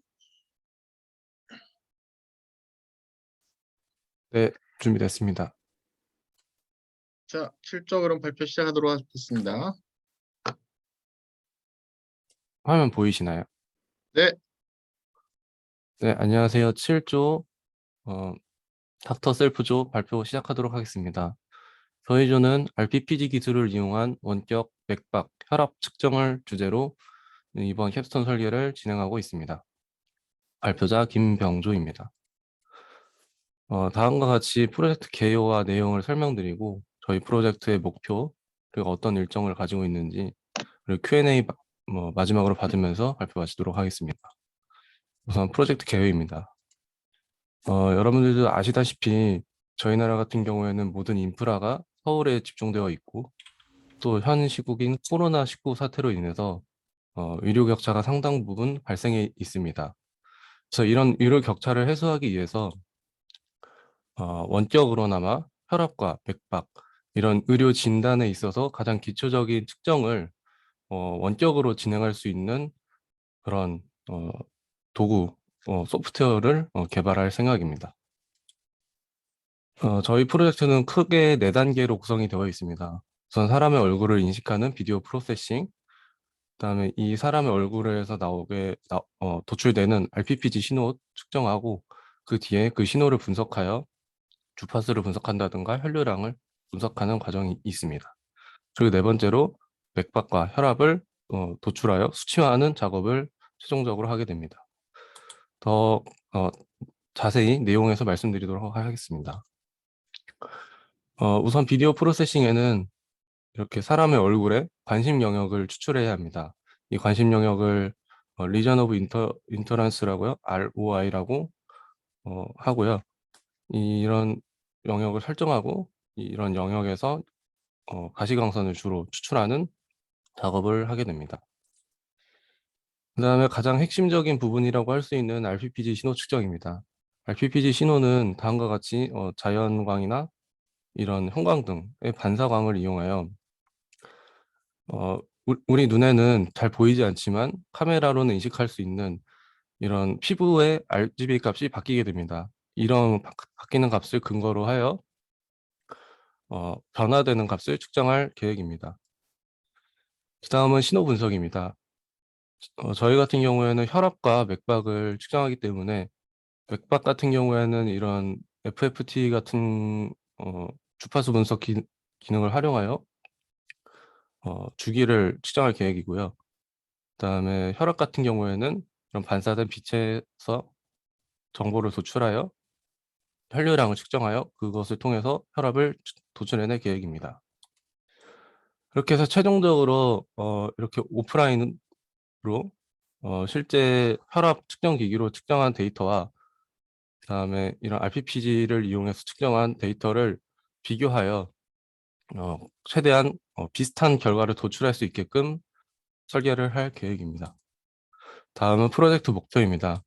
네, 준비됐습니다. 자, 7조 그럼 발표 시작하도록 하겠습니다. 화면 보이시나요? 네. 네, 안녕하세요. 7조 닥터 셀프조 발표 시작하도록 하겠습니다. 저희 조는 RPPG 기술을 이용한 원격 맥박 혈압 측정을 주제로 이번 캡스톤 설계를 진행하고 있습니다. 발표자 김병조입니다. 다음과 같이 프로젝트 개요와 내용을 설명드리고 저희 프로젝트의 목표 그리고 어떤 일정을 가지고 있는지 그리고 Q&A 마지막으로 받으면서 발표 마치도록 하겠습니다. 우선 프로젝트 개요입니다. 여러분들도 아시다시피 저희 나라 같은 경우에는 모든 인프라가 서울에 집중되어 있고 또 현 시국인 코로나19 사태로 인해서 의료 격차가 상당 부분 발생해 있습니다. 그래서 이런 의료 격차를 해소하기 위해서 원격으로나마 혈압과 맥박 이런 의료 진단에 있어서 가장 기초적인 측정을 원격으로 진행할 수 있는 그런 도구, 소프트웨어를 개발할 생각입니다. 저희 프로젝트는 크게 4단계로 구성이 되어 있습니다. 우선 사람의 얼굴을 인식하는 비디오 프로세싱, 그다음에 이 사람의 얼굴에서 도출되는 RPPG 신호 측정하고 그 뒤에 그 신호를 분석하여 주파수를 분석한다든가 혈류량을 분석하는 과정이 있습니다. 그리고 4번째로 맥박과 혈압을 도출하여 수치화하는 작업을 최종적으로 하게 됩니다. 더 자세히 내용에서 말씀드리도록 하겠습니다. 우선 비디오 프로세싱에는 이렇게 사람의 얼굴에 관심 영역을 추출해야 합니다. 이 관심 영역을 리전 오브 인터런스라고요, ROI라고 하고요. 이런 영역을 설정하고 이런 영역에서 가시광선을 주로 추출하는 작업을 하게 됩니다. 그 다음에 가장 핵심적인 부분이라고 할 수 있는 RPPG 신호 측정입니다. RPPG 신호는 다음과 같이 자연광이나 이런 형광 등의 반사광을 이용하여 우리 눈에는 잘 보이지 않지만 카메라로는 인식할 수 있는 이런 피부의 RGB 값이 바뀌게 됩니다. 이런 바뀌는 값을 근거로 하여 변화되는 값을 측정할 계획입니다. 그 다음은 신호 분석입니다. 저희 같은 경우에는 혈압과 맥박을 측정하기 때문에 맥박 같은 경우에는 이런 FFT 같은 주파수 분석 기능을 활용하여 주기를 측정할 계획이고요. 그다음에 혈압 같은 경우에는 이런 반사된 빛에서 정보를 도출하여 혈류량을 측정하여 그것을 통해서 혈압을 도출해낼 계획입니다. 그렇게 해서 최종적으로 이렇게 오프라인으로 실제 혈압 측정 기기로 측정한 데이터와 그다음에 이런 RPPG를 이용해서 측정한 데이터를 비교하여 최대한 비슷한 결과를 도출할 수 있게끔 설계를 할 계획입니다. 다음은 프로젝트 목표입니다.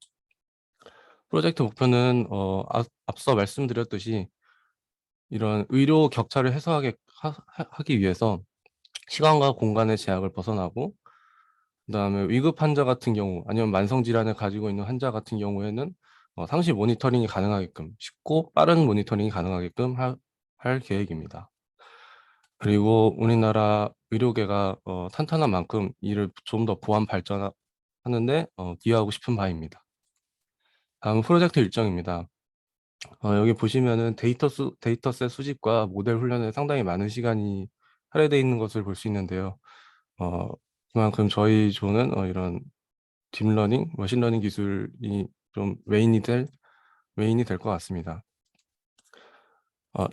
프로젝트 목표는 앞서 말씀드렸듯이 이런 의료 격차를 해소하기 위해서 시간과 공간의 제약을 벗어나고 그다음에 위급 환자 같은 경우 아니면 만성 질환을 가지고 있는 환자 같은 경우에는 상시 모니터링이 가능하게끔 쉽고 빠른 모니터링이 가능하게끔 할 계획입니다. 그리고 우리나라 의료계가 탄탄한 만큼 이를 좀 더 보완 발전하는데 기여하고 싶은 바입니다. 다음 프로젝트 일정입니다. 여기 보시면은 데이터셋 수집과 모델 훈련에 상당히 많은 시간이 할애되어 있는 것을 볼 수 있는데요. 그만큼 저희 조는 이런 딥러닝, 머신러닝 기술이 좀 메인이 될 것 같습니다.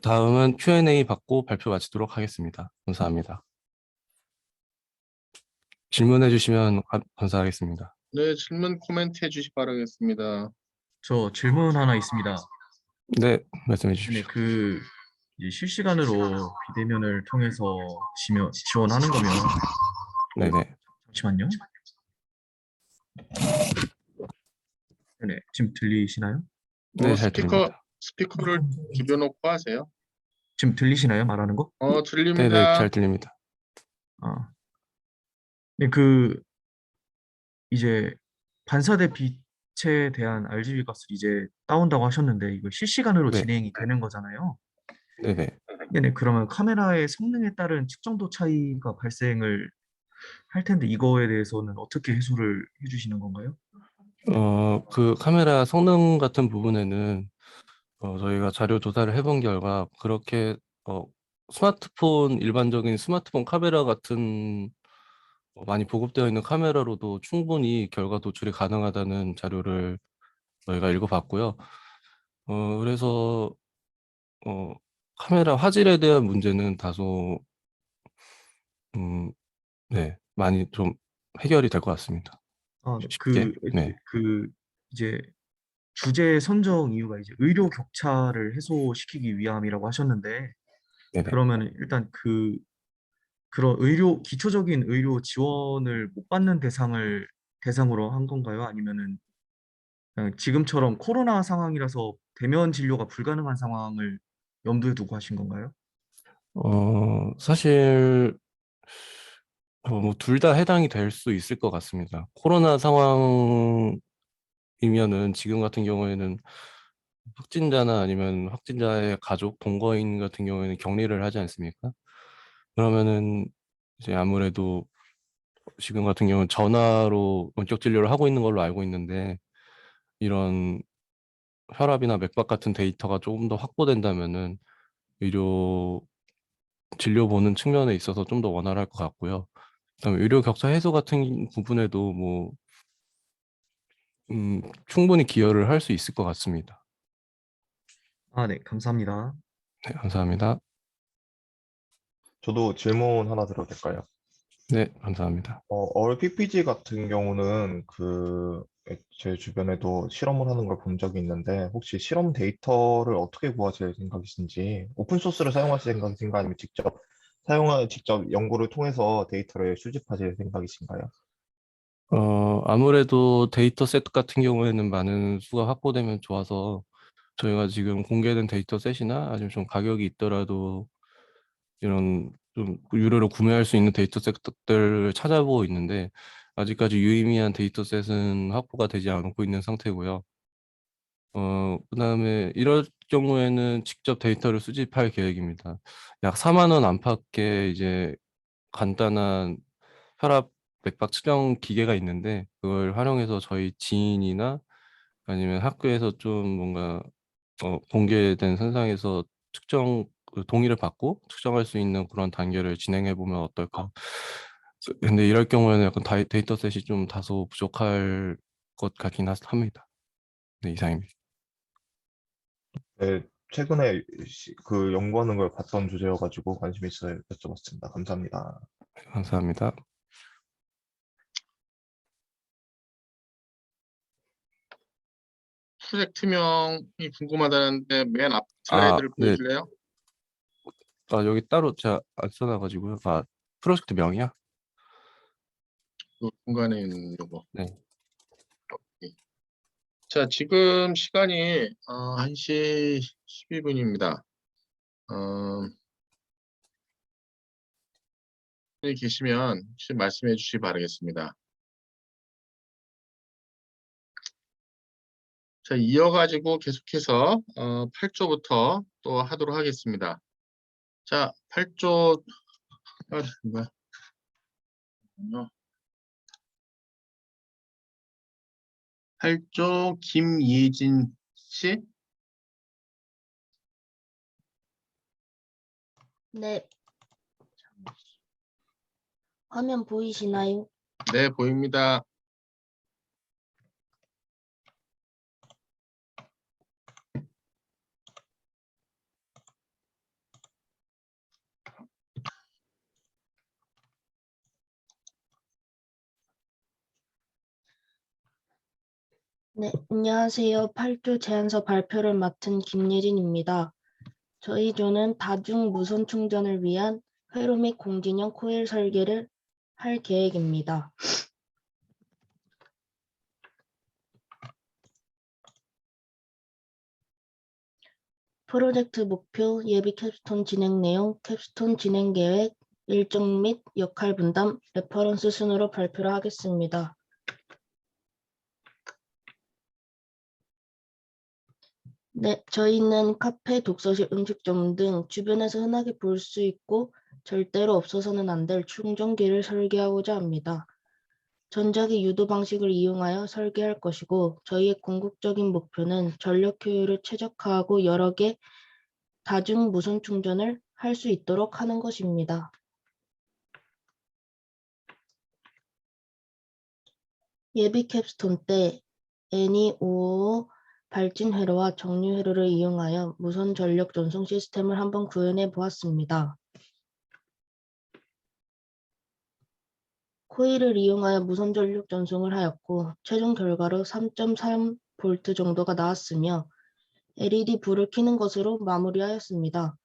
다음은 Q&A 받고 발표 마치도록 하겠습니다. 감사합니다. 질문해 주시면 감사하겠습니다. 네, 질문 코멘트 해주시 바라겠습니다. 저 질문 하나 있습니다. 네, 말씀해 주십시오. 네, 이제 실시간으로 비대면을 통해서 지원하는 거면 네네. 잠시만요. 네, 지금 들리시나요? 네, 잘 들립니다. 스피커를 죽여놓고 하세요. 지금 들리시나요? 말하는 거? 네네, 들립니다. 잘 들립니다. 네, 이제 반사대 빛에 대한 RGB 값을 이제 따온다고 하셨는데 이거 실시간으로 네. 진행이 되는 거잖아요. 네네. 네네, 그러면 카메라의 성능에 따른 측정도 차이가 발생을 할 텐데 이거에 대해서는 어떻게 해소를 해주시는 건가요? 그 카메라 성능 같은 부분에는 저희가 자료 조사를 해본 결과 그렇게 일반적인 스마트폰 카메라 같은 많이 보급되어 있는 카메라로도 충분히 결과 도출이 가능하다는 자료를 저희가 읽어봤고요. 그래서 카메라 화질에 대한 문제는 다소 네, 많이 좀 해결이 될 것 같습니다. 쉽게. 네. 이제 주제 선정 이유가 이제 의료 격차를 해소시키기 위함이라고 하셨는데, 네네. 그러면 일단 그런 기초적인 의료 지원을 못 받는 대상으로 한 건가요? 아니면은 그냥 지금처럼 코로나 상황이라서 대면 진료가 불가능한 상황을 염두에 두고 하신 건가요? 사실 뭐 둘 다 해당이 될 수 있을 것 같습니다. 코로나 상황이면은 지금 같은 경우에는 확진자나 아니면 확진자의 가족, 동거인 같은 경우에는 격리를 하지 않습니까? 그러면은 이제 아무래도 지금 같은 경우는 전화로 원격 진료를 하고 있는 걸로 알고 있는데, 이런 혈압이나 맥박 같은 데이터가 조금 더 확보된다면은 의료 진료 보는 측면에 있어서 좀 더 원활할 것 같고요. 그다음에 의료 격차 해소 같은 부분에도 뭐 충분히 기여를 할 수 있을 것 같습니다. 아, 네, 감사합니다. 네, 감사합니다. 저도 질문 하나 드려도 될까요? 네, 감사합니다. PPG 같은 경우는 제 주변에도 실험을 하는 걸 본 적이 있는데, 혹시 실험 데이터를 어떻게 구하실 생각이신지, 오픈소스를 사용하실 생각이신가, 아니면 직접 연구를 통해서 데이터를 수집하실 생각이신가요? 아무래도 데이터 세트 같은 경우에는 많은 수가 확보되면 좋아서, 저희가 지금 공개된 데이터 셋이나 아니면 좀 가격이 있더라도 이런 좀 유료로 구매할 수 있는 데이터 셋들을 찾아보고 있는데, 아직까지 유의미한 데이터 셋은 확보가 되지 않고 있는 상태고요. 그다음에 이럴 경우에는 직접 데이터를 수집할 계획입니다. 약 4만 원 안팎의 이제 간단한 혈압 맥박 측정 기계가 있는데, 그걸 활용해서 저희 지인이나 아니면 학교에서 좀 뭔가 공개된 선상에서 동의를 받고 측정할 수 있는 그런 단계를 진행해 보면 어떨까. 근데 이럴 경우에는 약간 데이터셋이 좀 다소 부족할 것 같긴 합니다. 네, 이상입니다. 네, 최근에 연구하는 걸 봤던 주제여가지고 관심 있어서 여쭤봤습니다. 감사합니다. 감사합니다. 수색 투명이 궁금하다는데 맨 앞 아, 슬라이드를 네. 보여줄래요? 여기 따로 제가 안 써놔가지고요. 프로젝트 명이야? 그 중간에 있는 요거. 네. 오케이. 자, 지금 시간이 1시 12분입니다. 계시면 혹시 말씀해 주시기 바라겠습니다. 자, 이어가지고 계속해서 8조부터 또 하도록 하겠습니다. 자, 8조 뭐야? 8조 김예진 씨? 네. 화면 보이시나요? 네, 보입니다. 네, 안녕하세요. 8조 제안서 발표를 맡은 김예진입니다. 저희 조는 다중 무선 충전을 위한 회로 및 공진형 코일 설계를 할 계획입니다. 프로젝트 목표, 예비 캡스톤 진행 내용, 캡스톤 진행 계획, 일정 및 역할 분담, 레퍼런스 순으로 발표를 하겠습니다. 네, 저희는 카페, 독서실, 음식점 등 주변에서 흔하게 볼 수 있고 절대로 없어서는 안 될 충전기를 설계하고자 합니다. 전자기 유도 방식을 이용하여 설계할 것이고 저희의 궁극적인 목표는 전력 효율을 최적화하고 여러 개 다중 무선 충전을 할 수 있도록 하는 것입니다. 예비 캡스톤 때 NE555 발진 회로와 정류 회로를 이용하여 무선 전력 전송 시스템을 한번 구현해 보았습니다. 코일을 이용하여 무선 전력 전송을 하였고 최종 결과로 3.3V 볼트 정도가 나왔으며 LED 불을 켜는 것으로 마무리하였습니다.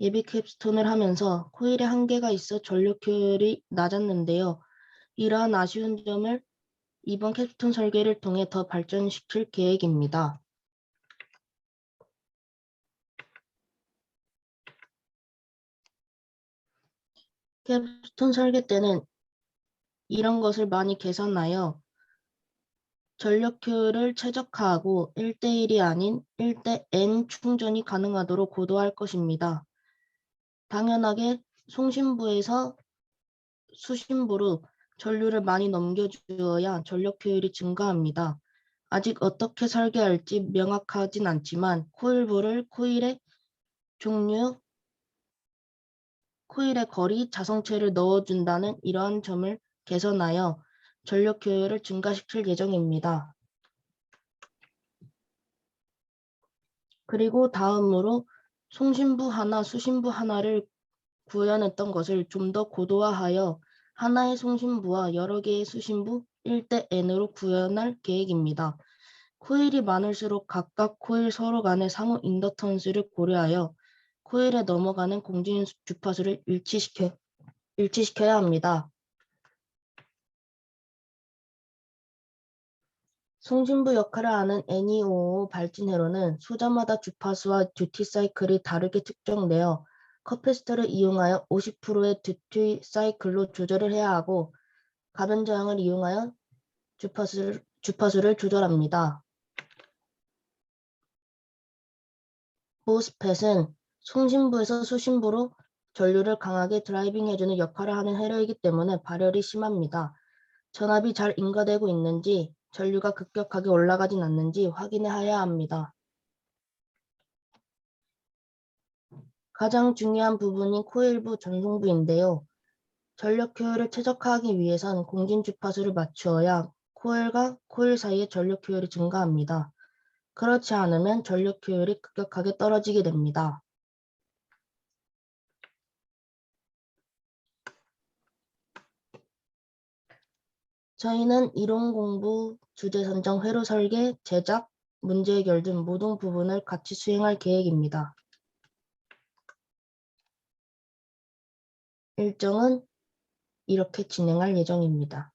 예비 캡스톤을 하면서 코일에 한계가 있어 전력 효율이 낮았는데요. 이러한 아쉬운 점을 이번 캡스톤 설계를 통해 더 발전시킬 계획입니다. 캡스톤 설계 때는 이런 것을 많이 개선하여 전력 효율을 최적화하고 1대1이 아닌 1대 N 충전이 가능하도록 고도화할 것입니다. 당연하게 송신부에서 수신부로 전류를 많이 넘겨주어야 전력 효율이 증가합니다. 아직 어떻게 설계할지 명확하진 않지만 코일부를 코일의 종류, 코일의 거리, 자성체를 넣어준다는 이러한 점을 개선하여 전력 효율을 증가시킬 예정입니다. 그리고 다음으로 송신부 하나, 수신부 하나를 구현했던 것을 좀 더 고도화하여 하나의 송신부와 여러 개의 수신부 1대 N으로 구현할 계획입니다. 코일이 많을수록 각각 코일 서로 간의 상호 인덕턴스를 고려하여 코일에 넘어가는 공진 주파수를 일치시켜야 합니다. 송신부 역할을 하는 NE555 발진 회로는 소자마다 주파수와 듀티 사이클이 다르게 측정되어 커패시터를 이용하여 50%의 듀티 사이클로 조절을 해야 하고 가변 저항을 이용하여 주파수를 조절합니다. 모스펫은 송신부에서 수신부로 전류를 강하게 드라이빙해주는 역할을 하는 회로이기 때문에 발열이 심합니다. 전압이 잘 인가되고 있는지 전류가 급격하게 올라가진 않는지 확인해야 합니다. 가장 중요한 부분인 코일부 전송부인데요. 전력 효율을 최적화하기 위해선 공진 주파수를 맞추어야 코일과 코일 사이의 전력 효율이 증가합니다. 그렇지 않으면 전력 효율이 급격하게 떨어지게 됩니다. 저희는 이론 공부, 주제 선정, 회로 설계, 제작, 문제 해결 등 모든 부분을 같이 수행할 계획입니다. 일정은 이렇게 진행할 예정입니다.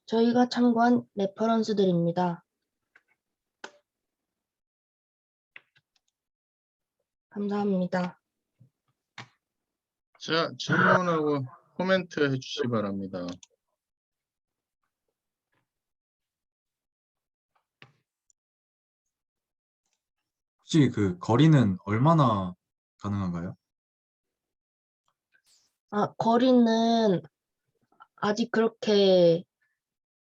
저희가 참고한 레퍼런스들입니다. 감사합니다. 자, 질문하고 코멘트 해주시기 바랍니다. 혹시 그 거리는 얼마나 가능한가요? 거리는 아직 그렇게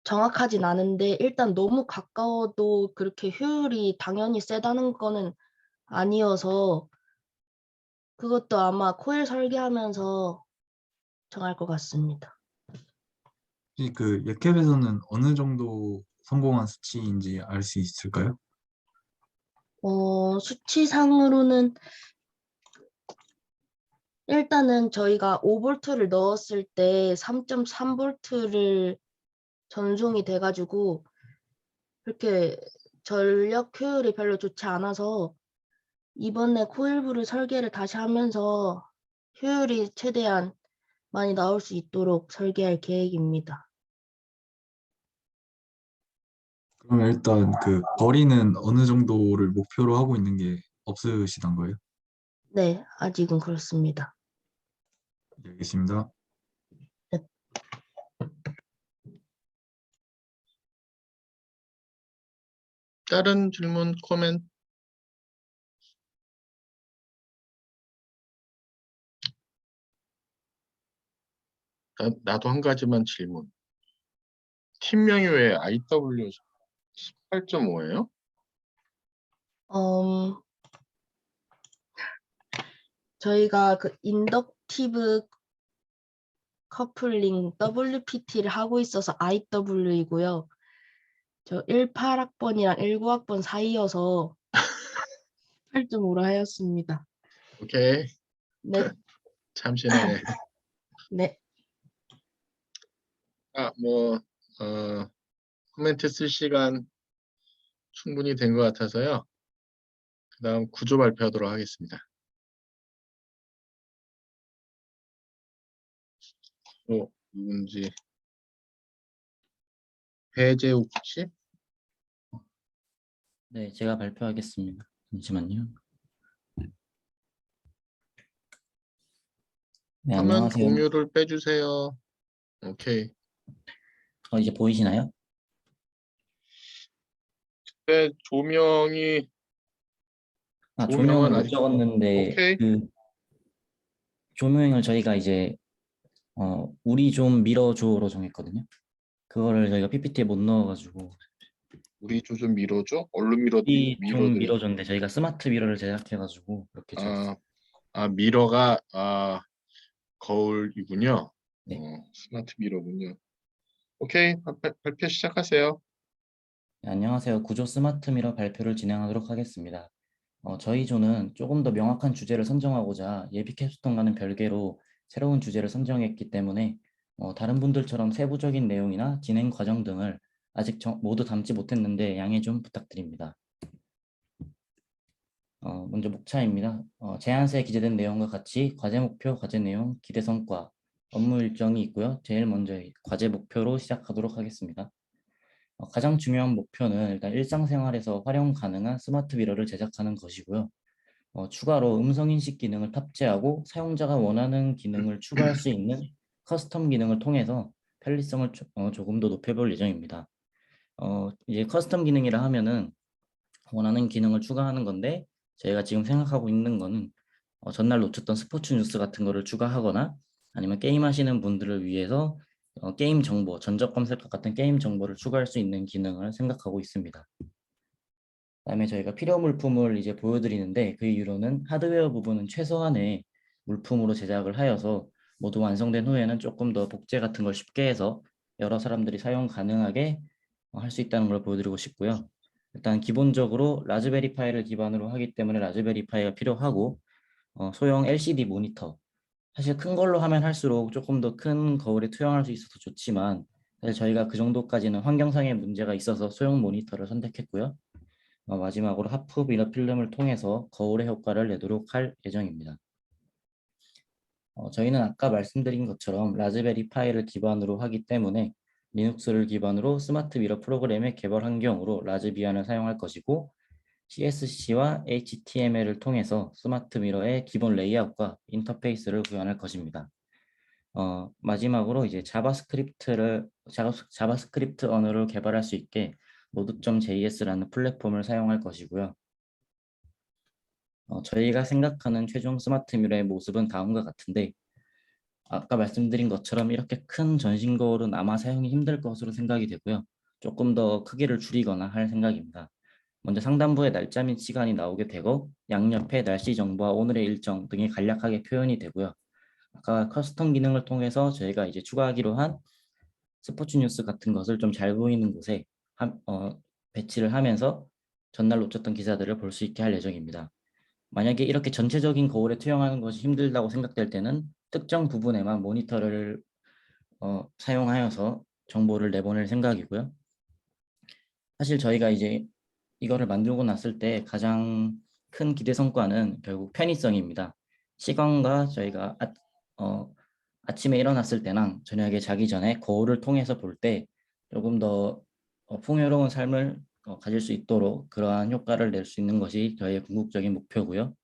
정확하진 않은데 일단 너무 가까워도 그렇게 효율이 당연히 세다는 거는 아니어서 그것도 아마 코일 설계하면서 정할 것 같습니다. 혹시 그 예캡에서는 어느 정도 성공한 수치인지 알 수 있을까요? 수치상으로는 일단은 저희가 5V를 넣었을 때 3.3V를 전송이 돼가지고 그렇게 전력 효율이 별로 좋지 않아서 이번에 코일부를 설계를 다시 하면서 효율이 최대한 많이 나올 수 있도록 설계할 계획입니다. 그러면 일단 그 거리는 어느 정도를 목표로 하고 있는 게 없으시단 거예요? 네, 아직은 그렇습니다. 네, 알겠습니다. 다른 질문, 코멘트? 나도 한 가지만 질문. 팀명이 왜 IW 18.5예요? 저희가 그 인덕티브 커플링 WPT를 하고 있어서 IW이고요. 저 18학번이랑 19학번 사이여서 8.5로 하였습니다. 오케이. 네. 참신하네. 네. 코멘트 쓸 시간 충분히 된 것 같아서요. 그다음 구조 발표하도록 하겠습니다. 누군지 배재욱 씨? 네, 제가 발표하겠습니다. 잠시만요. 네, 화면 안녕하세요. 공유를 빼주세요. 오케이. 이제 보이시나요? 네, 조명은 조명을 못 아직 적었는데 오케이. 그 조명을 저희가 이제 우리 좀 밀어줘로 정했거든요. 그거를 저희가 PPT에 못 넣어가지고 우리 좀 밀어줘? 뭘로 우리 좀 밀어드려? 밀어줬는데 저희가 스마트 미러를 제작해가지고 이렇게 적었어요. 미러가 거울이군요. 네. 스마트 미러군요. 오케이, 발표 시작하세요. 네, 안녕하세요. 구조 스마트 미러 발표를 진행하도록 하겠습니다. 저희 조는 조금 더 명확한 주제를 선정하고자 예비 캡스톤과는 별개로 새로운 주제를 선정했기 때문에 다른 분들처럼 세부적인 내용이나 진행 과정 등을 아직 모두 담지 못했는데 양해 좀 부탁드립니다. 먼저 목차입니다. 제안서에 기재된 내용과 같이 과제 목표, 과제 내용, 기대 성과, 업무 일정이 있고요. 제일 먼저 과제 목표로 시작하도록 하겠습니다. 가장 중요한 목표는 일단 일상생활에서 활용 가능한 스마트 미러를 제작하는 것이고요. 추가로 음성인식 기능을 탑재하고 사용자가 원하는 기능을 추가할 수 있는 커스텀 기능을 통해서 편리성을 조금 더 높여볼 예정입니다. 이제 커스텀 기능이라 하면은 원하는 기능을 추가하는 건데 저희가 지금 생각하고 있는 거는 전날 놓쳤던 스포츠 뉴스 같은 거를 추가하거나 아니면 게임하시는 분들을 위해서 게임 정보, 전적 검색과 같은 게임 정보를 추가할 수 있는 기능을 생각하고 있습니다. 그다음에 저희가 필요 물품을 이제 보여드리는데 그 이유로는 하드웨어 부분은 최소한의 물품으로 제작을 하여서 모두 완성된 후에는 조금 더 복제 같은 걸 쉽게 해서 여러 사람들이 사용 가능하게 할 수 있다는 걸 보여드리고 싶고요. 일단 기본적으로 라즈베리 파이를 기반으로 하기 때문에 라즈베리 파이가 필요하고 소형 LCD 모니터, 사실 큰 걸로 하면 할수록 조금 더 큰 거울에 투영할 수 있어서 좋지만 사실 저희가 그 정도까지는 환경상의 문제가 있어서 소형 모니터를 선택했고요. 마지막으로 하프 비너 필름을 통해서 거울의 효과를 내도록 할 예정입니다. 저희는 아까 말씀드린 것처럼 라즈베리 파이를 기반으로 하기 때문에 리눅스를 기반으로 스마트 미러 프로그램의 개발 환경으로 라즈비안을 사용할 것이고 CSC와 HTML을 통해서 스마트 미러의 기본 레이아웃과 인터페이스를 구현할 것입니다. 마지막으로 이제 자바스크립트 언어를 개발할 수 있게 Node.js라는 플랫폼을 사용할 것이고요. 저희가 생각하는 최종 스마트 미러의 모습은 다음과 같은데 아까 말씀드린 것처럼 이렇게 큰 전신 거울은 아마 사용이 힘들 것으로 생각이 되고요. 조금 더 크기를 줄이거나 할 생각입니다. 먼저 상단부에 날짜 및 시간이 나오게 되고 양옆에 날씨 정보와 오늘의 일정 등이 간략하게 표현이 되고요. 아까 커스텀 기능을 통해서 저희가 이제 추가하기로 한 스포츠 뉴스 같은 것을 좀 잘 보이는 곳에 배치를 하면서 전날 놓쳤던 기사들을 볼 수 있게 할 예정입니다. 만약에 이렇게 전체적인 거울에 투영하는 것이 힘들다고 생각될 때는 특정 부분에만 모니터를 사용하여서 정보를 내보낼 생각이고요. 사실 저희가 이제 이거를 만들고 났을 때 가장 큰 기대 성과는 결국 편의성입니다. 시간과 저희가 아침에 일어났을 때랑 저녁에 자기 전에 거울을 통해서 볼 때 조금 더 풍요로운 삶을 가질 수 있도록 그러한 효과를 낼 수 있는 것이 저희의 궁극적인 목표고요.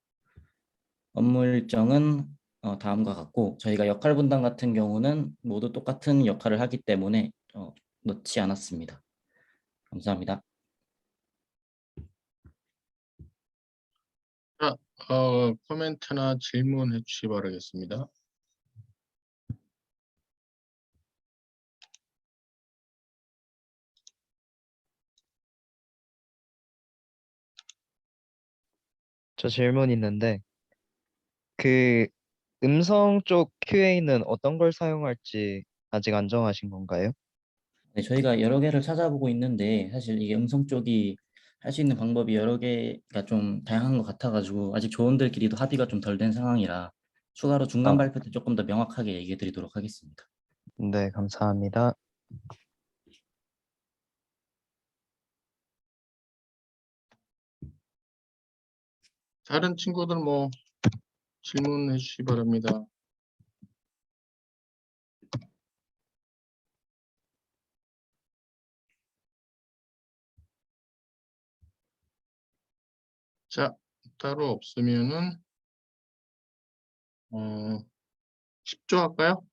업무 일정은 다음과 같고 저희가 역할 분담 같은 경우는 모두 똑같은 역할을 하기 때문에 넣지 않았습니다. 감사합니다. 자, 코멘트나 질문해 주시기 바라겠습니다. 저 질문 있는데, 그 음성 쪽 QA는 어떤 걸 사용할지 아직 안 정하신 건가요? 네, 저희가 여러 개를 찾아보고 있는데 사실 이게 음성 쪽이 할 수 있는 방법이 여러 개가 좀 다양한 것 같아가지고 아직 조원들끼리도 합의가 좀 덜 된 상황이라 추가로 중간 아, 발표 때 조금 더 명확하게 얘기해 드리도록 하겠습니다. 네, 감사합니다. 다른 친구들 뭐 질문해 주시기 바랍니다. 자, 따로 없으면은 10조 할까요?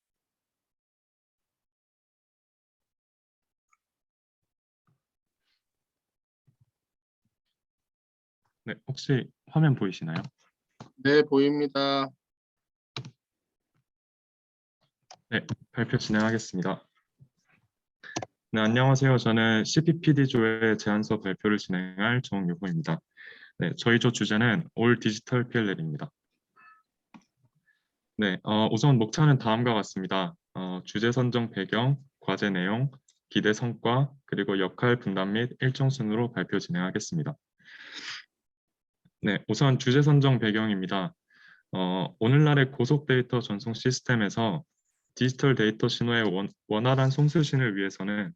네, 혹시 화면 보이시나요? 네, 보입니다. 네, 발표 진행하겠습니다. 네, 안녕하세요. 저는 CPPD조의 제안서 발표를 진행할 정유호입니다. 네, 저희 조 주제는 올 디지털 PLL입니다. 네, 우선 목차는 다음과 같습니다. 주제 선정 배경, 과제 내용, 기대 성과, 그리고 역할 분담 및 일정 순으로 발표 진행하겠습니다. 네, 우선 주제 선정 배경입니다. 오늘날의 고속 데이터 전송 시스템에서 디지털 데이터 신호의 원활한 송수신을 위해서는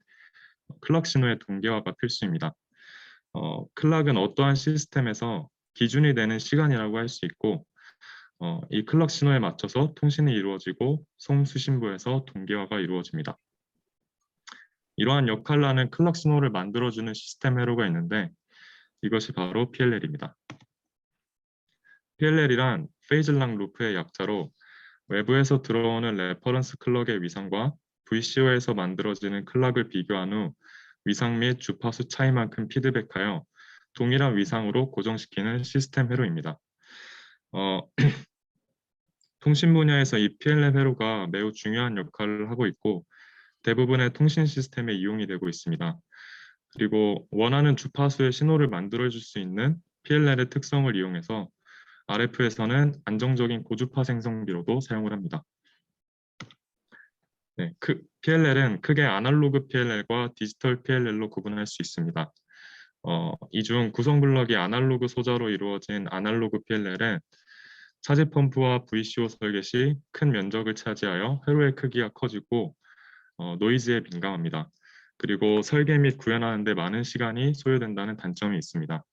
클락 신호의 동기화가 필수입니다. 클락은 어떠한 시스템에서 기준이 되는 시간이라고 할 수 있고, 이 클락 신호에 맞춰서 통신이 이루어지고 송수신부에서 동기화가 이루어집니다. 이러한 역할을 하는 클락 신호를 만들어주는 시스템 회로가 있는데 이것이 바로 PLL입니다. PLL이란 페이즐랑 루프의 약자로 외부에서 들어오는 레퍼런스 클럭의 위상과 VCO에서 만들어지는 클락을 비교한 후 위상 및 주파수 차이만큼 피드백하여 동일한 위상으로 고정시키는 시스템 회로입니다. 통신 분야에서 이 PLL 회로가 매우 중요한 역할을 하고 있고 대부분의 통신 시스템에 이용이 되고 있습니다. 그리고 원하는 주파수의 신호를 만들어줄 수 있는 PLL의 특성을 이용해서 RF에서는 안정적인 고주파 생성기로도 사용을 합니다. 네, PLL은 크게 아날로그 PLL과 디지털 PLL로 구분할 수 있습니다. 이 중 구성 블럭이 아날로그 소자로 이루어진 아날로그 PLL은 차지 펌프와 VCO 설계 시 큰 면적을 차지하여 회로의 크기가 커지고 노이즈에 민감합니다. 그리고 설계 및 구현하는 데 많은 시간이 소요된다는 단점이 있습니다.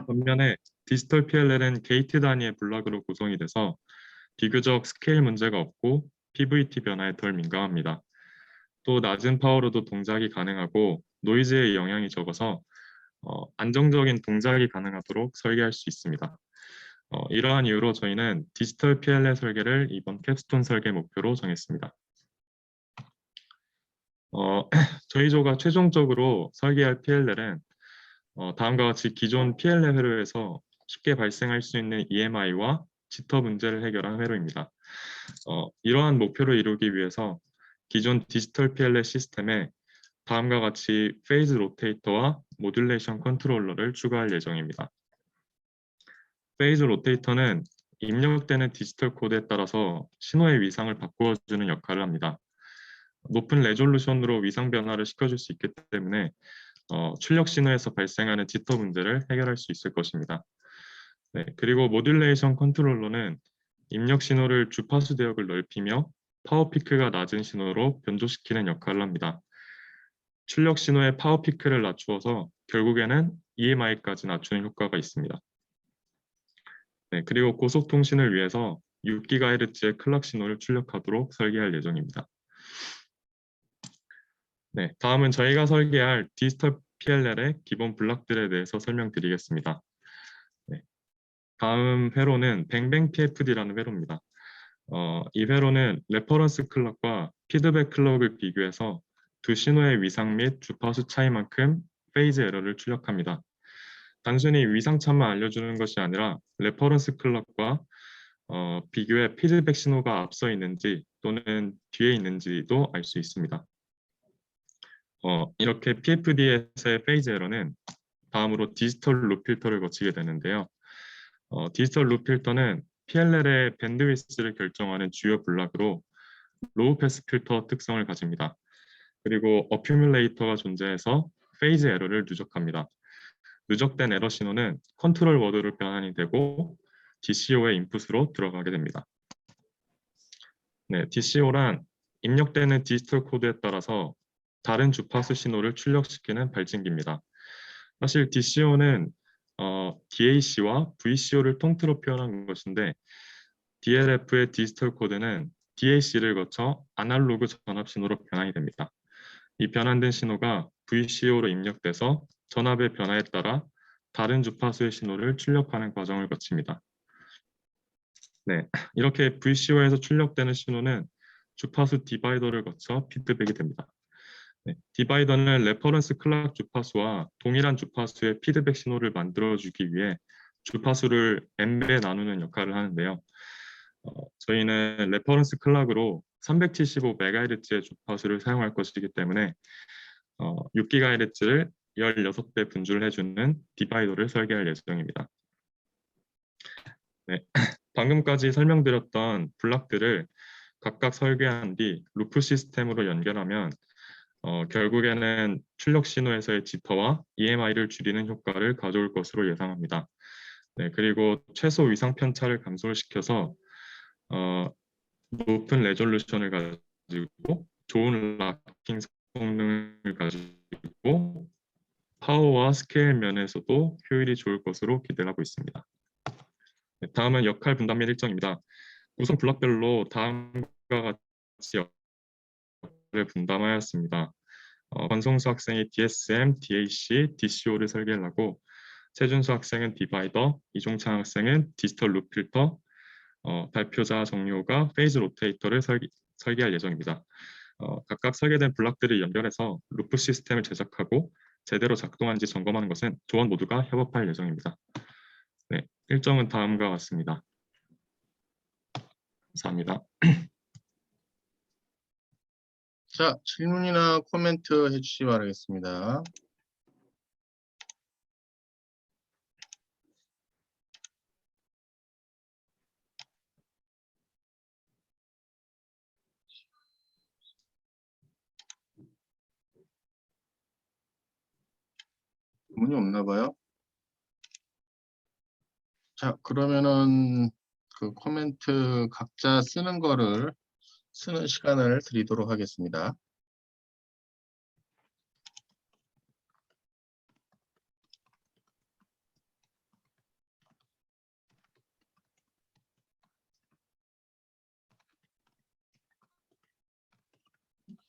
반면에 디지털 PLL은 게이트 단위의 블럭으로 구성이 돼서 비교적 스케일 문제가 없고 PVT 변화에 덜 민감합니다. 또 낮은 파워로도 동작이 가능하고 노이즈의 영향이 적어서 안정적인 동작이 가능하도록 설계할 수 있습니다. 이러한 이유로 저희는 디지털 PLL 설계를 이번 캡스톤 설계 목표로 정했습니다. 저희 조가 최종적으로 설계할 PLL은 다음과 같이 기존 PLL 회로에서 쉽게 발생할 수 있는 EMI와 지터 문제를 해결한 회로입니다. 이러한 목표를 이루기 위해서 기존 디지털 PLL 시스템에 다음과 같이 페이즈 로테이터와 모듈레이션 컨트롤러를 추가할 예정입니다. 페이즈 로테이터는 입력되는 디지털 코드에 따라서 신호의 위상을 바꾸어주는 역할을 합니다. 높은 레졸루션으로 위상 변화를 시켜줄 수 있기 때문에 출력 신호에서 발생하는 지터 문제를 해결할 수 있을 것입니다. 네, 그리고 모듈레이션 컨트롤러는 입력 신호를 주파수 대역을 넓히며 파워 피크가 낮은 신호로 변조시키는 역할을 합니다. 출력 신호의 파워 피크를 낮추어서 결국에는 EMI까지 낮추는 효과가 있습니다. 네, 그리고 고속통신을 위해서 6GHz의 클락 신호를 출력하도록 설계할 예정입니다. 네, 다음은 저희가 설계할 디지털 PLL의 기본 블록들에 대해서 설명드리겠습니다. 네, 다음 회로는 뱅뱅 PFD라는 회로입니다. 이 회로는 레퍼런스 클럭과 피드백 클럭을 비교해서 두 신호의 위상 및 주파수 차이만큼 페이즈 에러를 출력합니다. 단순히 위상차만 알려주는 것이 아니라 레퍼런스 클럭과 비교해 피드백 신호가 앞서 있는지 또는 뒤에 있는지도 알 수 있습니다. 이렇게 PFD에서의 페이즈 에러는 다음으로 디지털 룹 필터를 거치게 되는데요. 디지털 룹 필터는 PLL의 밴드위스를 결정하는 주요 블록으로 로우 패스 필터 특성을 가집니다. 그리고 어큐뮬레이터가 존재해서 페이즈 에러를 누적합니다. 누적된 에러 신호는 컨트롤 워드로 변환이 되고 DCO의 인풋으로 들어가게 됩니다. 네, DCO란 입력되는 디지털 코드에 따라서 다른 주파수 신호를 출력시키는 발진기입니다. 사실 DCO는 DAC와 VCO를 통틀어 표현한 것인데 DLF의 디지털 코드는 DAC를 거쳐 아날로그 전압 신호로 변환이 됩니다. 이 변환된 신호가 VCO로 입력돼서 전압의 변화에 따라 다른 주파수의 신호를 출력하는 과정을 거칩니다. 네, 이렇게 VCO에서 출력되는 신호는 주파수 디바이더를 거쳐 피드백이 됩니다. 네, 디바이더는 레퍼런스 클락 주파수와 동일한 주파수의 피드백 신호를 만들어주기 위해 주파수를 N배 나누는 역할을 하는데요. 저희는 레퍼런스 클락으로 375MHz의 주파수를 사용할 것이기 때문에 6GHz를 16배 분주를 해주는 디바이더를 설계할 예정입니다. 네, 방금까지 설명드렸던 블락들을 각각 설계한 뒤 루프 시스템으로 연결하면 결국에는 출력 신호에서의 지터와 EMI를 줄이는 효과를 가져올 것으로 예상합니다. 네, 그리고 최소 위상 편차를 감소를 시켜서 높은 레졸루션을 가지고 좋은 락킹 성능을 가지고 파워와 스케일 면에서도 효율이 좋을 것으로 기대하고 있습니다. 네, 다음은 역할 분담 및 일정입니다. 우선 블록별로 다음과 같이 역할을 분담하였습니다. 권성수 학생이 DSM, DAC, DCO를 설계를 하고 최준수 학생은 디바이더, 이종창 학생은 디지털 룹 필터, 발표자 정료가 페이즈 로테이터를 설계할 예정입니다. 각각 설계된 블록들을 연결해서 루프 시스템을 제작하고 제대로 작동하는지 점검하는 것은 조원 모두가 협업할 예정입니다. 네, 일정은 다음과 같습니다. 감사합니다. 자, 질문이나 코멘트 해주시기 바라겠습니다. 질문이 없나 봐요. 자, 그러면은 그 코멘트 각자 쓰는 시간을 드리도록 하겠습니다.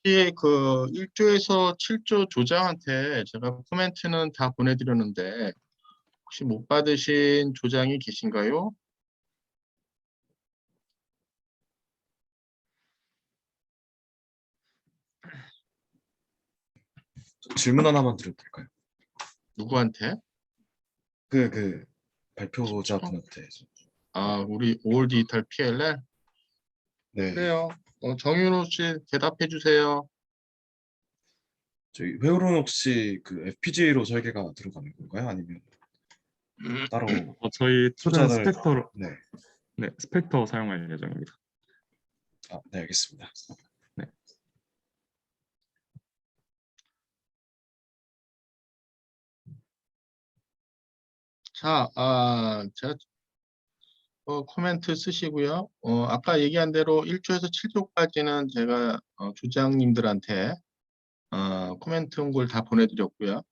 그 1조에서 7조 조장한테 제가 코멘트는 다 보내드렸는데 혹시 못 받으신 조장이 계신가요? 질문 하나만 드려도 될까요? 누구한테? 그 발표자분한테. 우리 5월 디지털 PLL? 네. 그래요. 정윤호 씨 대답해 주세요. 저희 회오른 혹시 그 FPGA로 설계가 들어가는 건가요? 아니면 따로 저희 투자는 투자를 스펙터로 네. 네, 스펙터 사용할 예정입니다. 네, 알겠습니다. 네. 자, 제가 코멘트 쓰시고요. 아까 얘기한 대로 1조에서 7조까지는 제가 조장님들한테 코멘트 온 걸 다 보내드렸고요.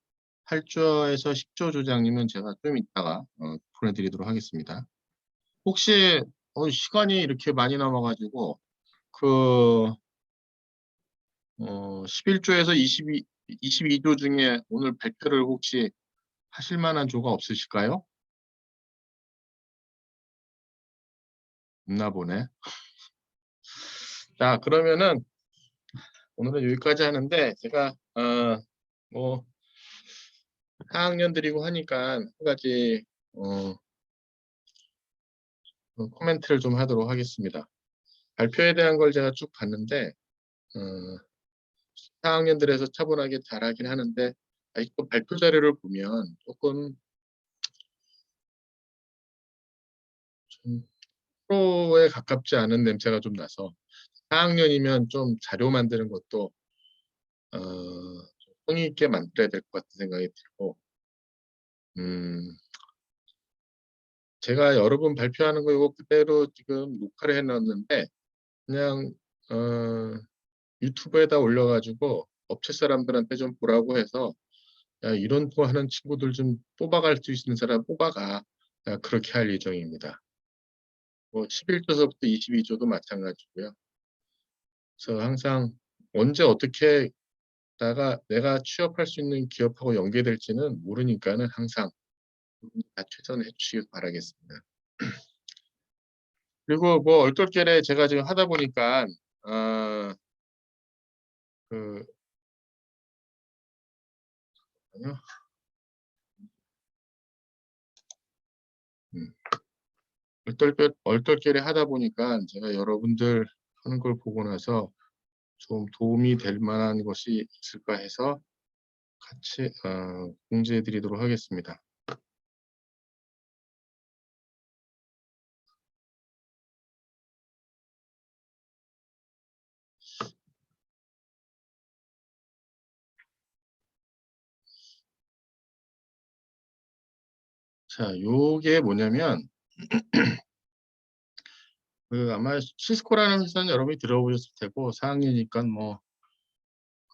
8조에서 10조 조장님은 제가 좀 이따가 보내드리도록 하겠습니다. 혹시 시간이 이렇게 많이 남아가지고 그 11조에서 22조 중에 오늘 발표를 혹시 하실 만한 조가 없으실까요? 없나 보네. 자, 그러면은 오늘은 여기까지 하는데 제가 뭐 4학년들이고 하니까 한 가지 코멘트를 좀 하도록 하겠습니다. 발표에 대한 걸 제가 쭉 봤는데 4학년들에서 차분하게 잘하긴 하는데 아직도 발표 자료를 보면 조금 좀 프로에 가깝지 않은 냄새가 좀 나서 4학년이면 좀 자료 만드는 것도 성의 있게 만들어야 될 것 같은 생각이 들고 제가 여러 번 발표하는 거 이거 그대로 지금 녹화를 해놨는데 그냥 유튜브에다 올려가지고 업체 사람들한테 좀 보라고 해서 야, 이런 거 하는 친구들 좀 뽑아갈 수 있는 사람 뽑아가. 그렇게 할 예정입니다. 뭐 11조서부터 22조도 마찬가지고요. 그래서 항상 언제 어떻게 내가 취업할 수 있는 기업하고 연계될지는 모르니까는 항상 다 최선을 해주시길 바라겠습니다. 그리고 뭐 얼떨결에 제가 지금 하다 보니까 그 아니요. 얼떨결에 하다 보니까 제가 여러분들 하는 걸 보고 나서 좀 도움이 될 만한 것이 있을까 해서 같이 공지해 드리도록 하겠습니다. 자, 요게 뭐냐면 그 아마 시스코라는 회사는 여러분이 들어보셨을 테고 4학년이니까 뭐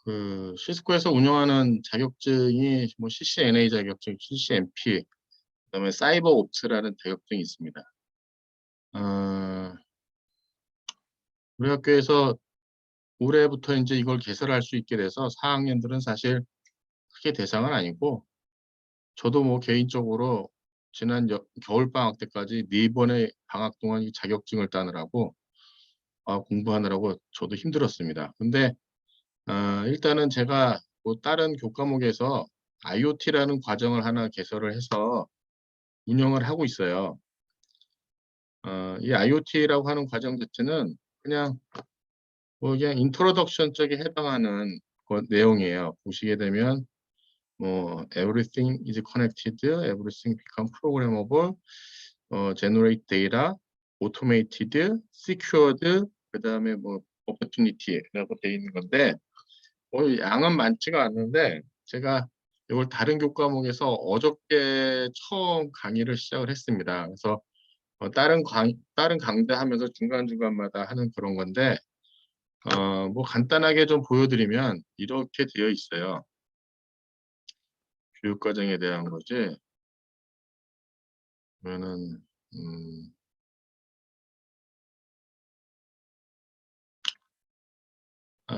그 시스코에서 운영하는 자격증이 뭐 CCNA 자격증, CCNP, 그다음에 사이버 옵스라는 자격증이 있습니다. 우리 학교에서 올해부터 이제 이걸 개설할 수 있게 돼서 4학년들은 사실 크게 대상은 아니고 저도 뭐 개인적으로 지난 겨울 방학 때까지 4번의 방학 동안 이 자격증을 따느라고 공부하느라고 저도 힘들었습니다. 근데 일단은 제가 뭐 다른 교과목에서 IoT라는 과정을 하나 개설을 해서 운영을 하고 있어요. 이 IoT라고 하는 과정 자체는 그냥 뭐 그냥 인트로덕션 쪽에 해당하는 내용이에요. 보시게 되면 뭐 everything is connected, everything become programmable, generate data, automated, secured, 그다음에 뭐 opportunity라고 되어 있는 건데 양은 많지가 않는데 제가 이걸 다른 교과목에서 어저께 처음 강의를 시작을 했습니다. 그래서 다른 강좌하면서 중간중간마다 하는 그런 건데 뭐 간단하게 좀 보여드리면 이렇게 되어 있어요. 교육과정에 대한 거지. 그러면은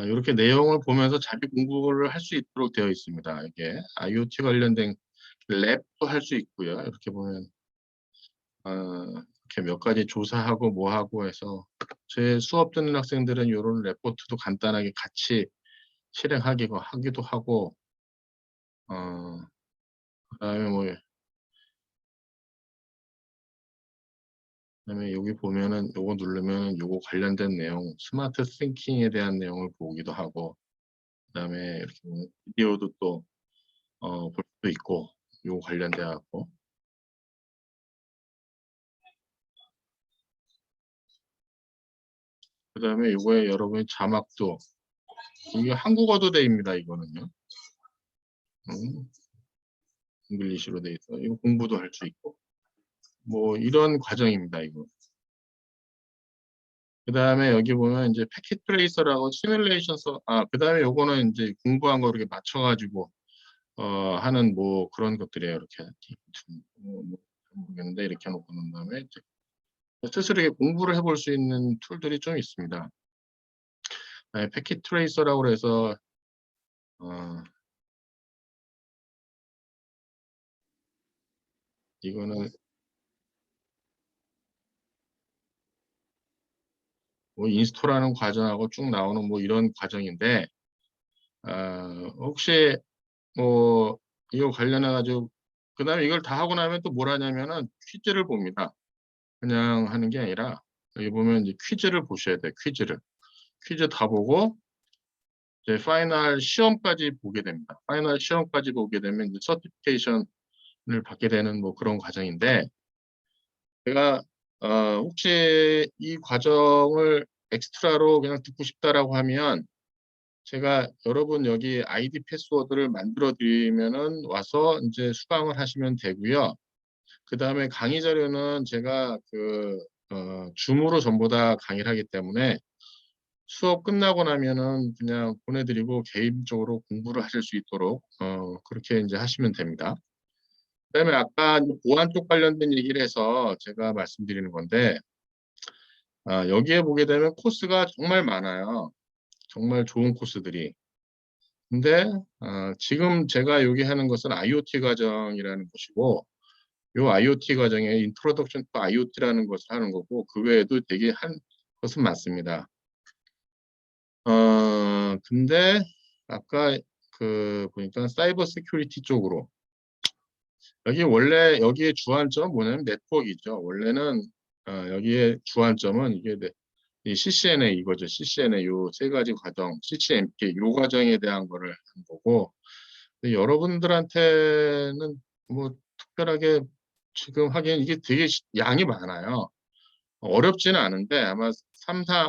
이렇게 내용을 보면서 자기 공부를 할 수 있도록 되어 있습니다. 이게 IoT 관련된 랩도 할 수 있고요. 이렇게 보면 이렇게 몇 가지 조사하고 뭐 하고 해서 제 수업 듣는 학생들은 이런 레포트도 간단하게 같이 실행하기도 하고 그다음에 뭐 그다음에 여기 보면은 요거 누르면 요거 관련된 내용 스마트 싱킹에 대한 내용을 보기도 하고 그다음에 이렇게 보면 비디오도 또 볼 수도 있고 요거 관련돼 갖고 그다음에 요거에 여러분이 자막도 이게 한국어도 돼입니다. 이거는요. 잉글리시로 돼 있어. 이거 공부도 할 수 있고 뭐 이런 과정입니다. 이거. 그다음에 여기 보면 이제 패킷 트레이서라고 시뮬레이션 그다음에 요거는 이제 공부한 거 이렇게 맞춰 가지고 하는 뭐 그런 것들이에요. 이렇게 모르겠는데 이렇게 놓고 난 다음에 이제 스스로 이렇게 공부를 해볼 수 있는 툴들이 좀 있습니다. 패킷 트레이서라고 해서 이거는 뭐 인스톨하는 과정하고 쭉 나오는 뭐 이런 과정인데 혹시 뭐 이거 관련해 가지고 그다음에 이걸 다 하고 나면 또 뭘 하냐면은 퀴즈를 봅니다. 그냥 하는 게 아니라 여기 보면 이제 퀴즈를 보셔야 돼요. 퀴즈 다 보고 이제 파이널 시험까지 보게 됩니다. 파이널 시험까지 보게 되면 이제 서티피케이션을 받게 되는 뭐 그런 과정인데 제가 혹시 이 과정을 엑스트라로 그냥 듣고 싶다라고 하면 제가 여러분 여기 아이디 패스워드를 만들어 드리면은 와서 이제 수강을 하시면 되고요. 그다음에 강의 자료는 제가 줌으로 전부 다 강의를 하기 때문에 수업 끝나고 나면은 그냥 보내드리고 개인적으로 공부를 하실 수 있도록 그렇게 이제 하시면 됩니다. 그다음에 아까 이제 보안 쪽 관련된 얘기를 해서 제가 말씀드리는 건데 여기에 보게 되면 코스가 정말 많아요. 정말 좋은 코스들이. 근데 지금 제가 여기 하는 것은 IoT 과정이라는 것이고 요 IoT 과정에 인트로덕션 투 IoT라는 것을 하는 거고 그 외에도 되게 한 것은 많습니다. 근데 아까 그 보니까 사이버 시큐리티 쪽으로 여기에 주안점은 뭐냐면 네트워크이죠. 원래는 여기에 주안점은 이 CCNA 이거죠. CCNA 요 세 가지 과정, CCNP 요 과정에 대한 거를 한 거고 근데 여러분들한테는 뭐 특별하게 지금 하기엔 이게 되게 양이 많아요. 어렵지는 않은데 아마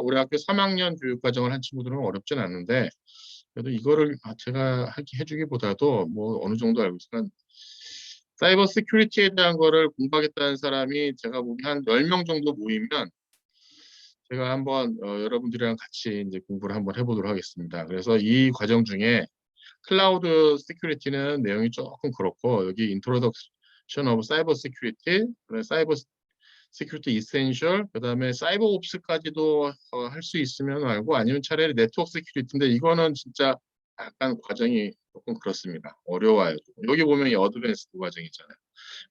우리 학교 3학년 교육과정을 한 친구들은 어렵지는 않은데 그래도 이거를 제가 해주기보다도 뭐 어느 정도 알고 있으면 사이버 시큐리티에 대한 거를 공부하겠다는 사람이 제가 보기 한 10명 정도 모이면 제가 한번 여러분들이랑 같이 이제 공부를 한번 해보도록 하겠습니다. 그래서 이 과정 중에 클라우드 시큐리티는 내용이 조금 그렇고 여기 인트로덕션 오브 사이버 시큐리티, 사이버 시큐리티 이센셜, 그다음에 사이버 옵스까지도 할 수 있으면 알고 아니면 차라리 네트워크 시큐리티인데 이거는 진짜 약간 과정이 조금 그렇습니다. 어려워요. 여기 보면 이 어드밴스드 과정이잖아요.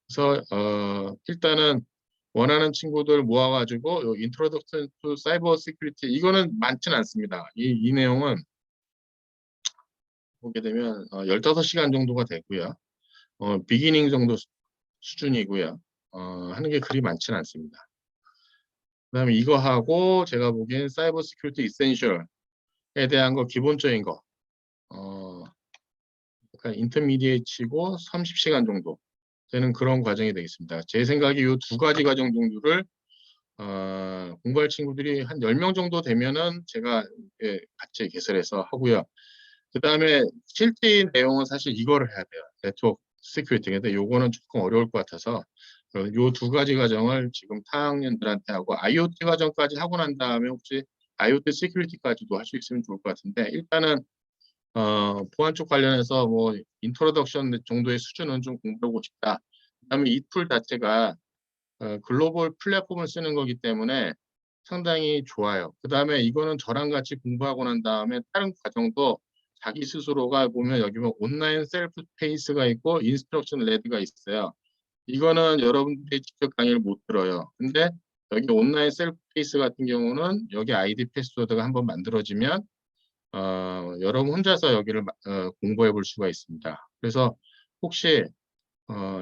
그래서 일단은 원하는 친구들 모아가지고 인트로덕션 투 사이버 시큐리티 이거는 많지는 않습니다. 이 내용은 보게 되면 15시간 정도가 되고요. 비기닝 정도 수준이고요. 하는 게 그리 많지는 않습니다. 그다음에 이거 하고 제가 보기엔 사이버 시큐리티 이센셜에 대한 거 기본적인 거 약간 인터미디에이트고 30시간 정도 되는 그런 과정이 되겠습니다. 제 생각에 이 두 가지 과정 정도를 공부할 친구들이 한 10명 정도 되면은 제가 같이 개설해서 하고요. 그 다음에 실제 내용은 사실 이거를 해야 돼요. 네트워크 시큐리티. 근데 요거는 조금 어려울 것 같아서 요 두 가지 과정을 지금 타학년들한테 하고 IoT 과정까지 하고 난 다음에 혹시 IoT 시큐리티까지도 할 수 있으면 좋을 것 같은데 일단은 보안 쪽 관련해서 뭐 인트로덕션 정도의 수준은 좀 공부하고 싶다. 그다음에 이 툴 자체가 글로벌 플랫폼을 쓰는 거기 때문에 상당히 좋아요. 그다음에 이거는 저랑 같이 공부하고 난 다음에 다른 과정도 자기 스스로가 보면 여기 보면 온라인 셀프 페이스가 있고 인스트럭션 레드가 있어요. 이거는 여러분들이 직접 강의를 못 들어요. 근데 여기 온라인 셀프 페이스 같은 경우는 여기 아이디 패스워드가 한번 만들어지면 여러분 혼자서 여기를 공부해 볼 수가 있습니다. 그래서 혹시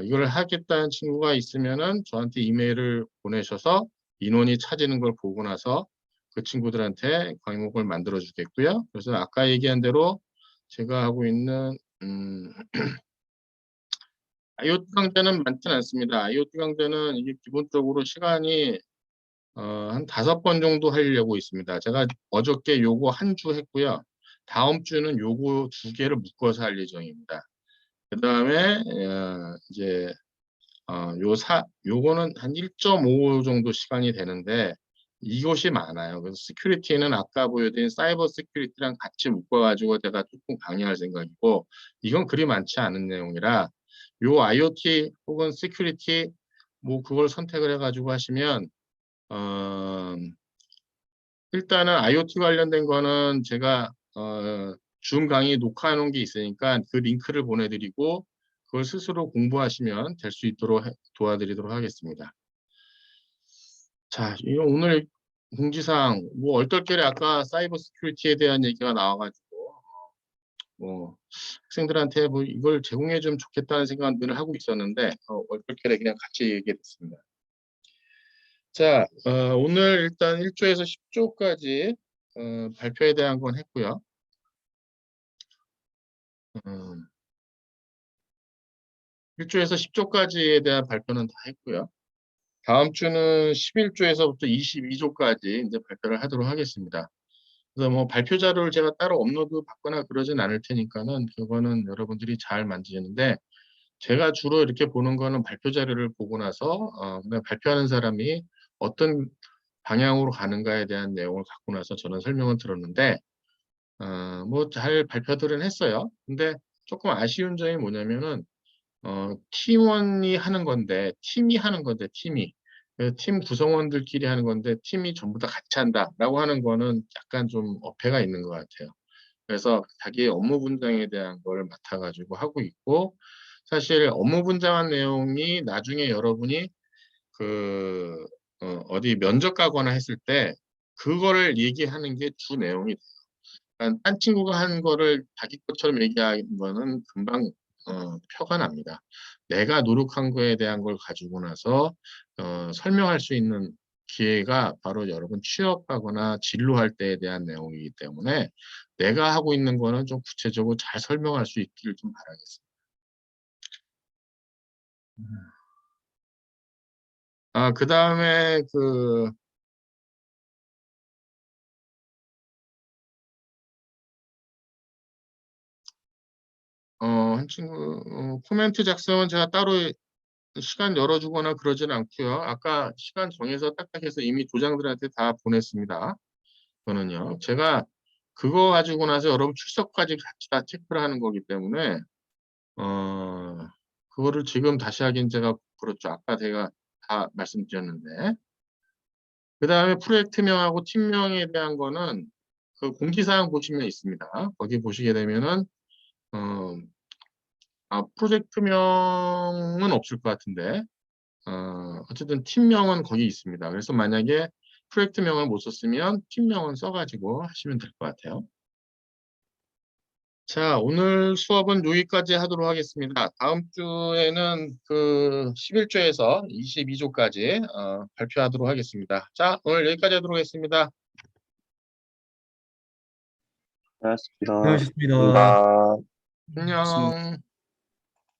이걸 하겠다는 친구가 있으면은 저한테 이메일을 보내셔서 인원이 차지는 걸 보고 나서 그 친구들한테 과목을 만들어 주겠고요. 그래서 아까 얘기한 대로 제가 하고 있는 IoT 강좌는 많지는 않습니다. IoT 강좌는 이게 기본적으로 시간이 한 5번 정도 하려고 있습니다. 제가 어저께 요거 한 주 했고요. 다음 주는 요거 2개를 묶어서 할 예정입니다. 그 다음에 이제 요거는 한 1.5 정도 시간이 되는데 이것이 많아요. 그래서 시큐리티는 아까 보여드린 사이버 시큐리티랑 같이 묶어가지고 제가 조금 강의할 생각이고 이건 그리 많지 않은 내용이라 요 IoT 혹은 시큐리티 뭐 그걸 선택을 해가지고 하시면 일단은 IoT 관련된 거는 제가 줌 강의 녹화해 놓은 게 있으니까 그 링크를 보내드리고 그걸 스스로 공부하시면 될 수 있도록 도와드리도록 하겠습니다. 자, 오늘 공지사항 뭐 얼떨결에 아까 사이버 시큐리티에 대한 얘기가 나와가지고 뭐 학생들한테 뭐 이걸 제공해 주면 좋겠다는 생각을 하고 있었는데 얼떨결에 그냥 같이 얘기했습니다. 자, 오늘 일단 1조에서 10조까지 발표에 대한 건 했고요. 1조에서 10조까지에 대한 발표는 다 했고요. 다음 주는 11조에서부터 22조까지 이제 발표를 하도록 하겠습니다. 그래서 뭐 발표 자료를 제가 따로 업로드 받거나 그러진 않을 테니까는 그거는 여러분들이 잘 만지는데 제가 주로 이렇게 보는 거는 발표 자료를 보고 나서 그다음에 발표하는 사람이 어떤 방향으로 가는가에 대한 내용을 갖고 나서 저는 설명을 들었는데 뭐 잘 발표들은 했어요. 근데 조금 아쉬운 점이 뭐냐면은 팀원이 하는 건데 팀이 하는 건데 팀이 팀 구성원들끼리 하는 건데 팀이 전부 다 같이 한다라고 하는 거는 약간 좀 어폐가 있는 것 같아요. 그래서 자기의 업무 분장에 대한 걸 맡아가지고 하고 있고 사실 업무 분장한 내용이 나중에 여러분이 그 어디 면접 가거나 했을 때 그거를 얘기하는 게 주 내용이 돼요. 그러니까 딴 친구가 한 거를 자기 것처럼 얘기하는 거는 금방 표가 납니다. 내가 노력한 거에 대한 걸 가지고 나서 설명할 수 있는 기회가 바로 여러분 취업하거나 진로할 때에 대한 내용이기 때문에 내가 하고 있는 거는 좀 구체적으로 잘 설명할 수 있기를 좀 바라겠습니다. 그 다음에 한 친구 코멘트 작성은 제가 따로 시간 열어주거나 그러진 않고요. 아까 시간 정해서 딱딱해서 이미 조장들한테 다 보냈습니다. 저는요. 제가 그거 가지고 나서 여러분 출석까지 같이 다 체크를 하는 거기 때문에 그거를 지금 다시 하긴 제가 그렇죠. 아까 제가 다 말씀드렸는데 그 다음에 프로젝트명하고 팀명에 대한 거는 그 공지사항 보시면 있습니다. 거기 보시게 되면은 프로젝트명은 없을 것 같은데 어쨌든 팀명은 거기 있습니다. 그래서 만약에 프로젝트명을 못 썼으면 팀명은 써가지고 하시면 될 것 같아요. 자, 오늘 수업은 여기까지 하도록 하겠습니다. 다음 주에는 그 11조에서 22조까지 발표하도록 하겠습니다. 자, 오늘 여기까지 하도록 하겠습니다. 고맙습니다. 고생하셨습니다. 감사합니다. 안녕.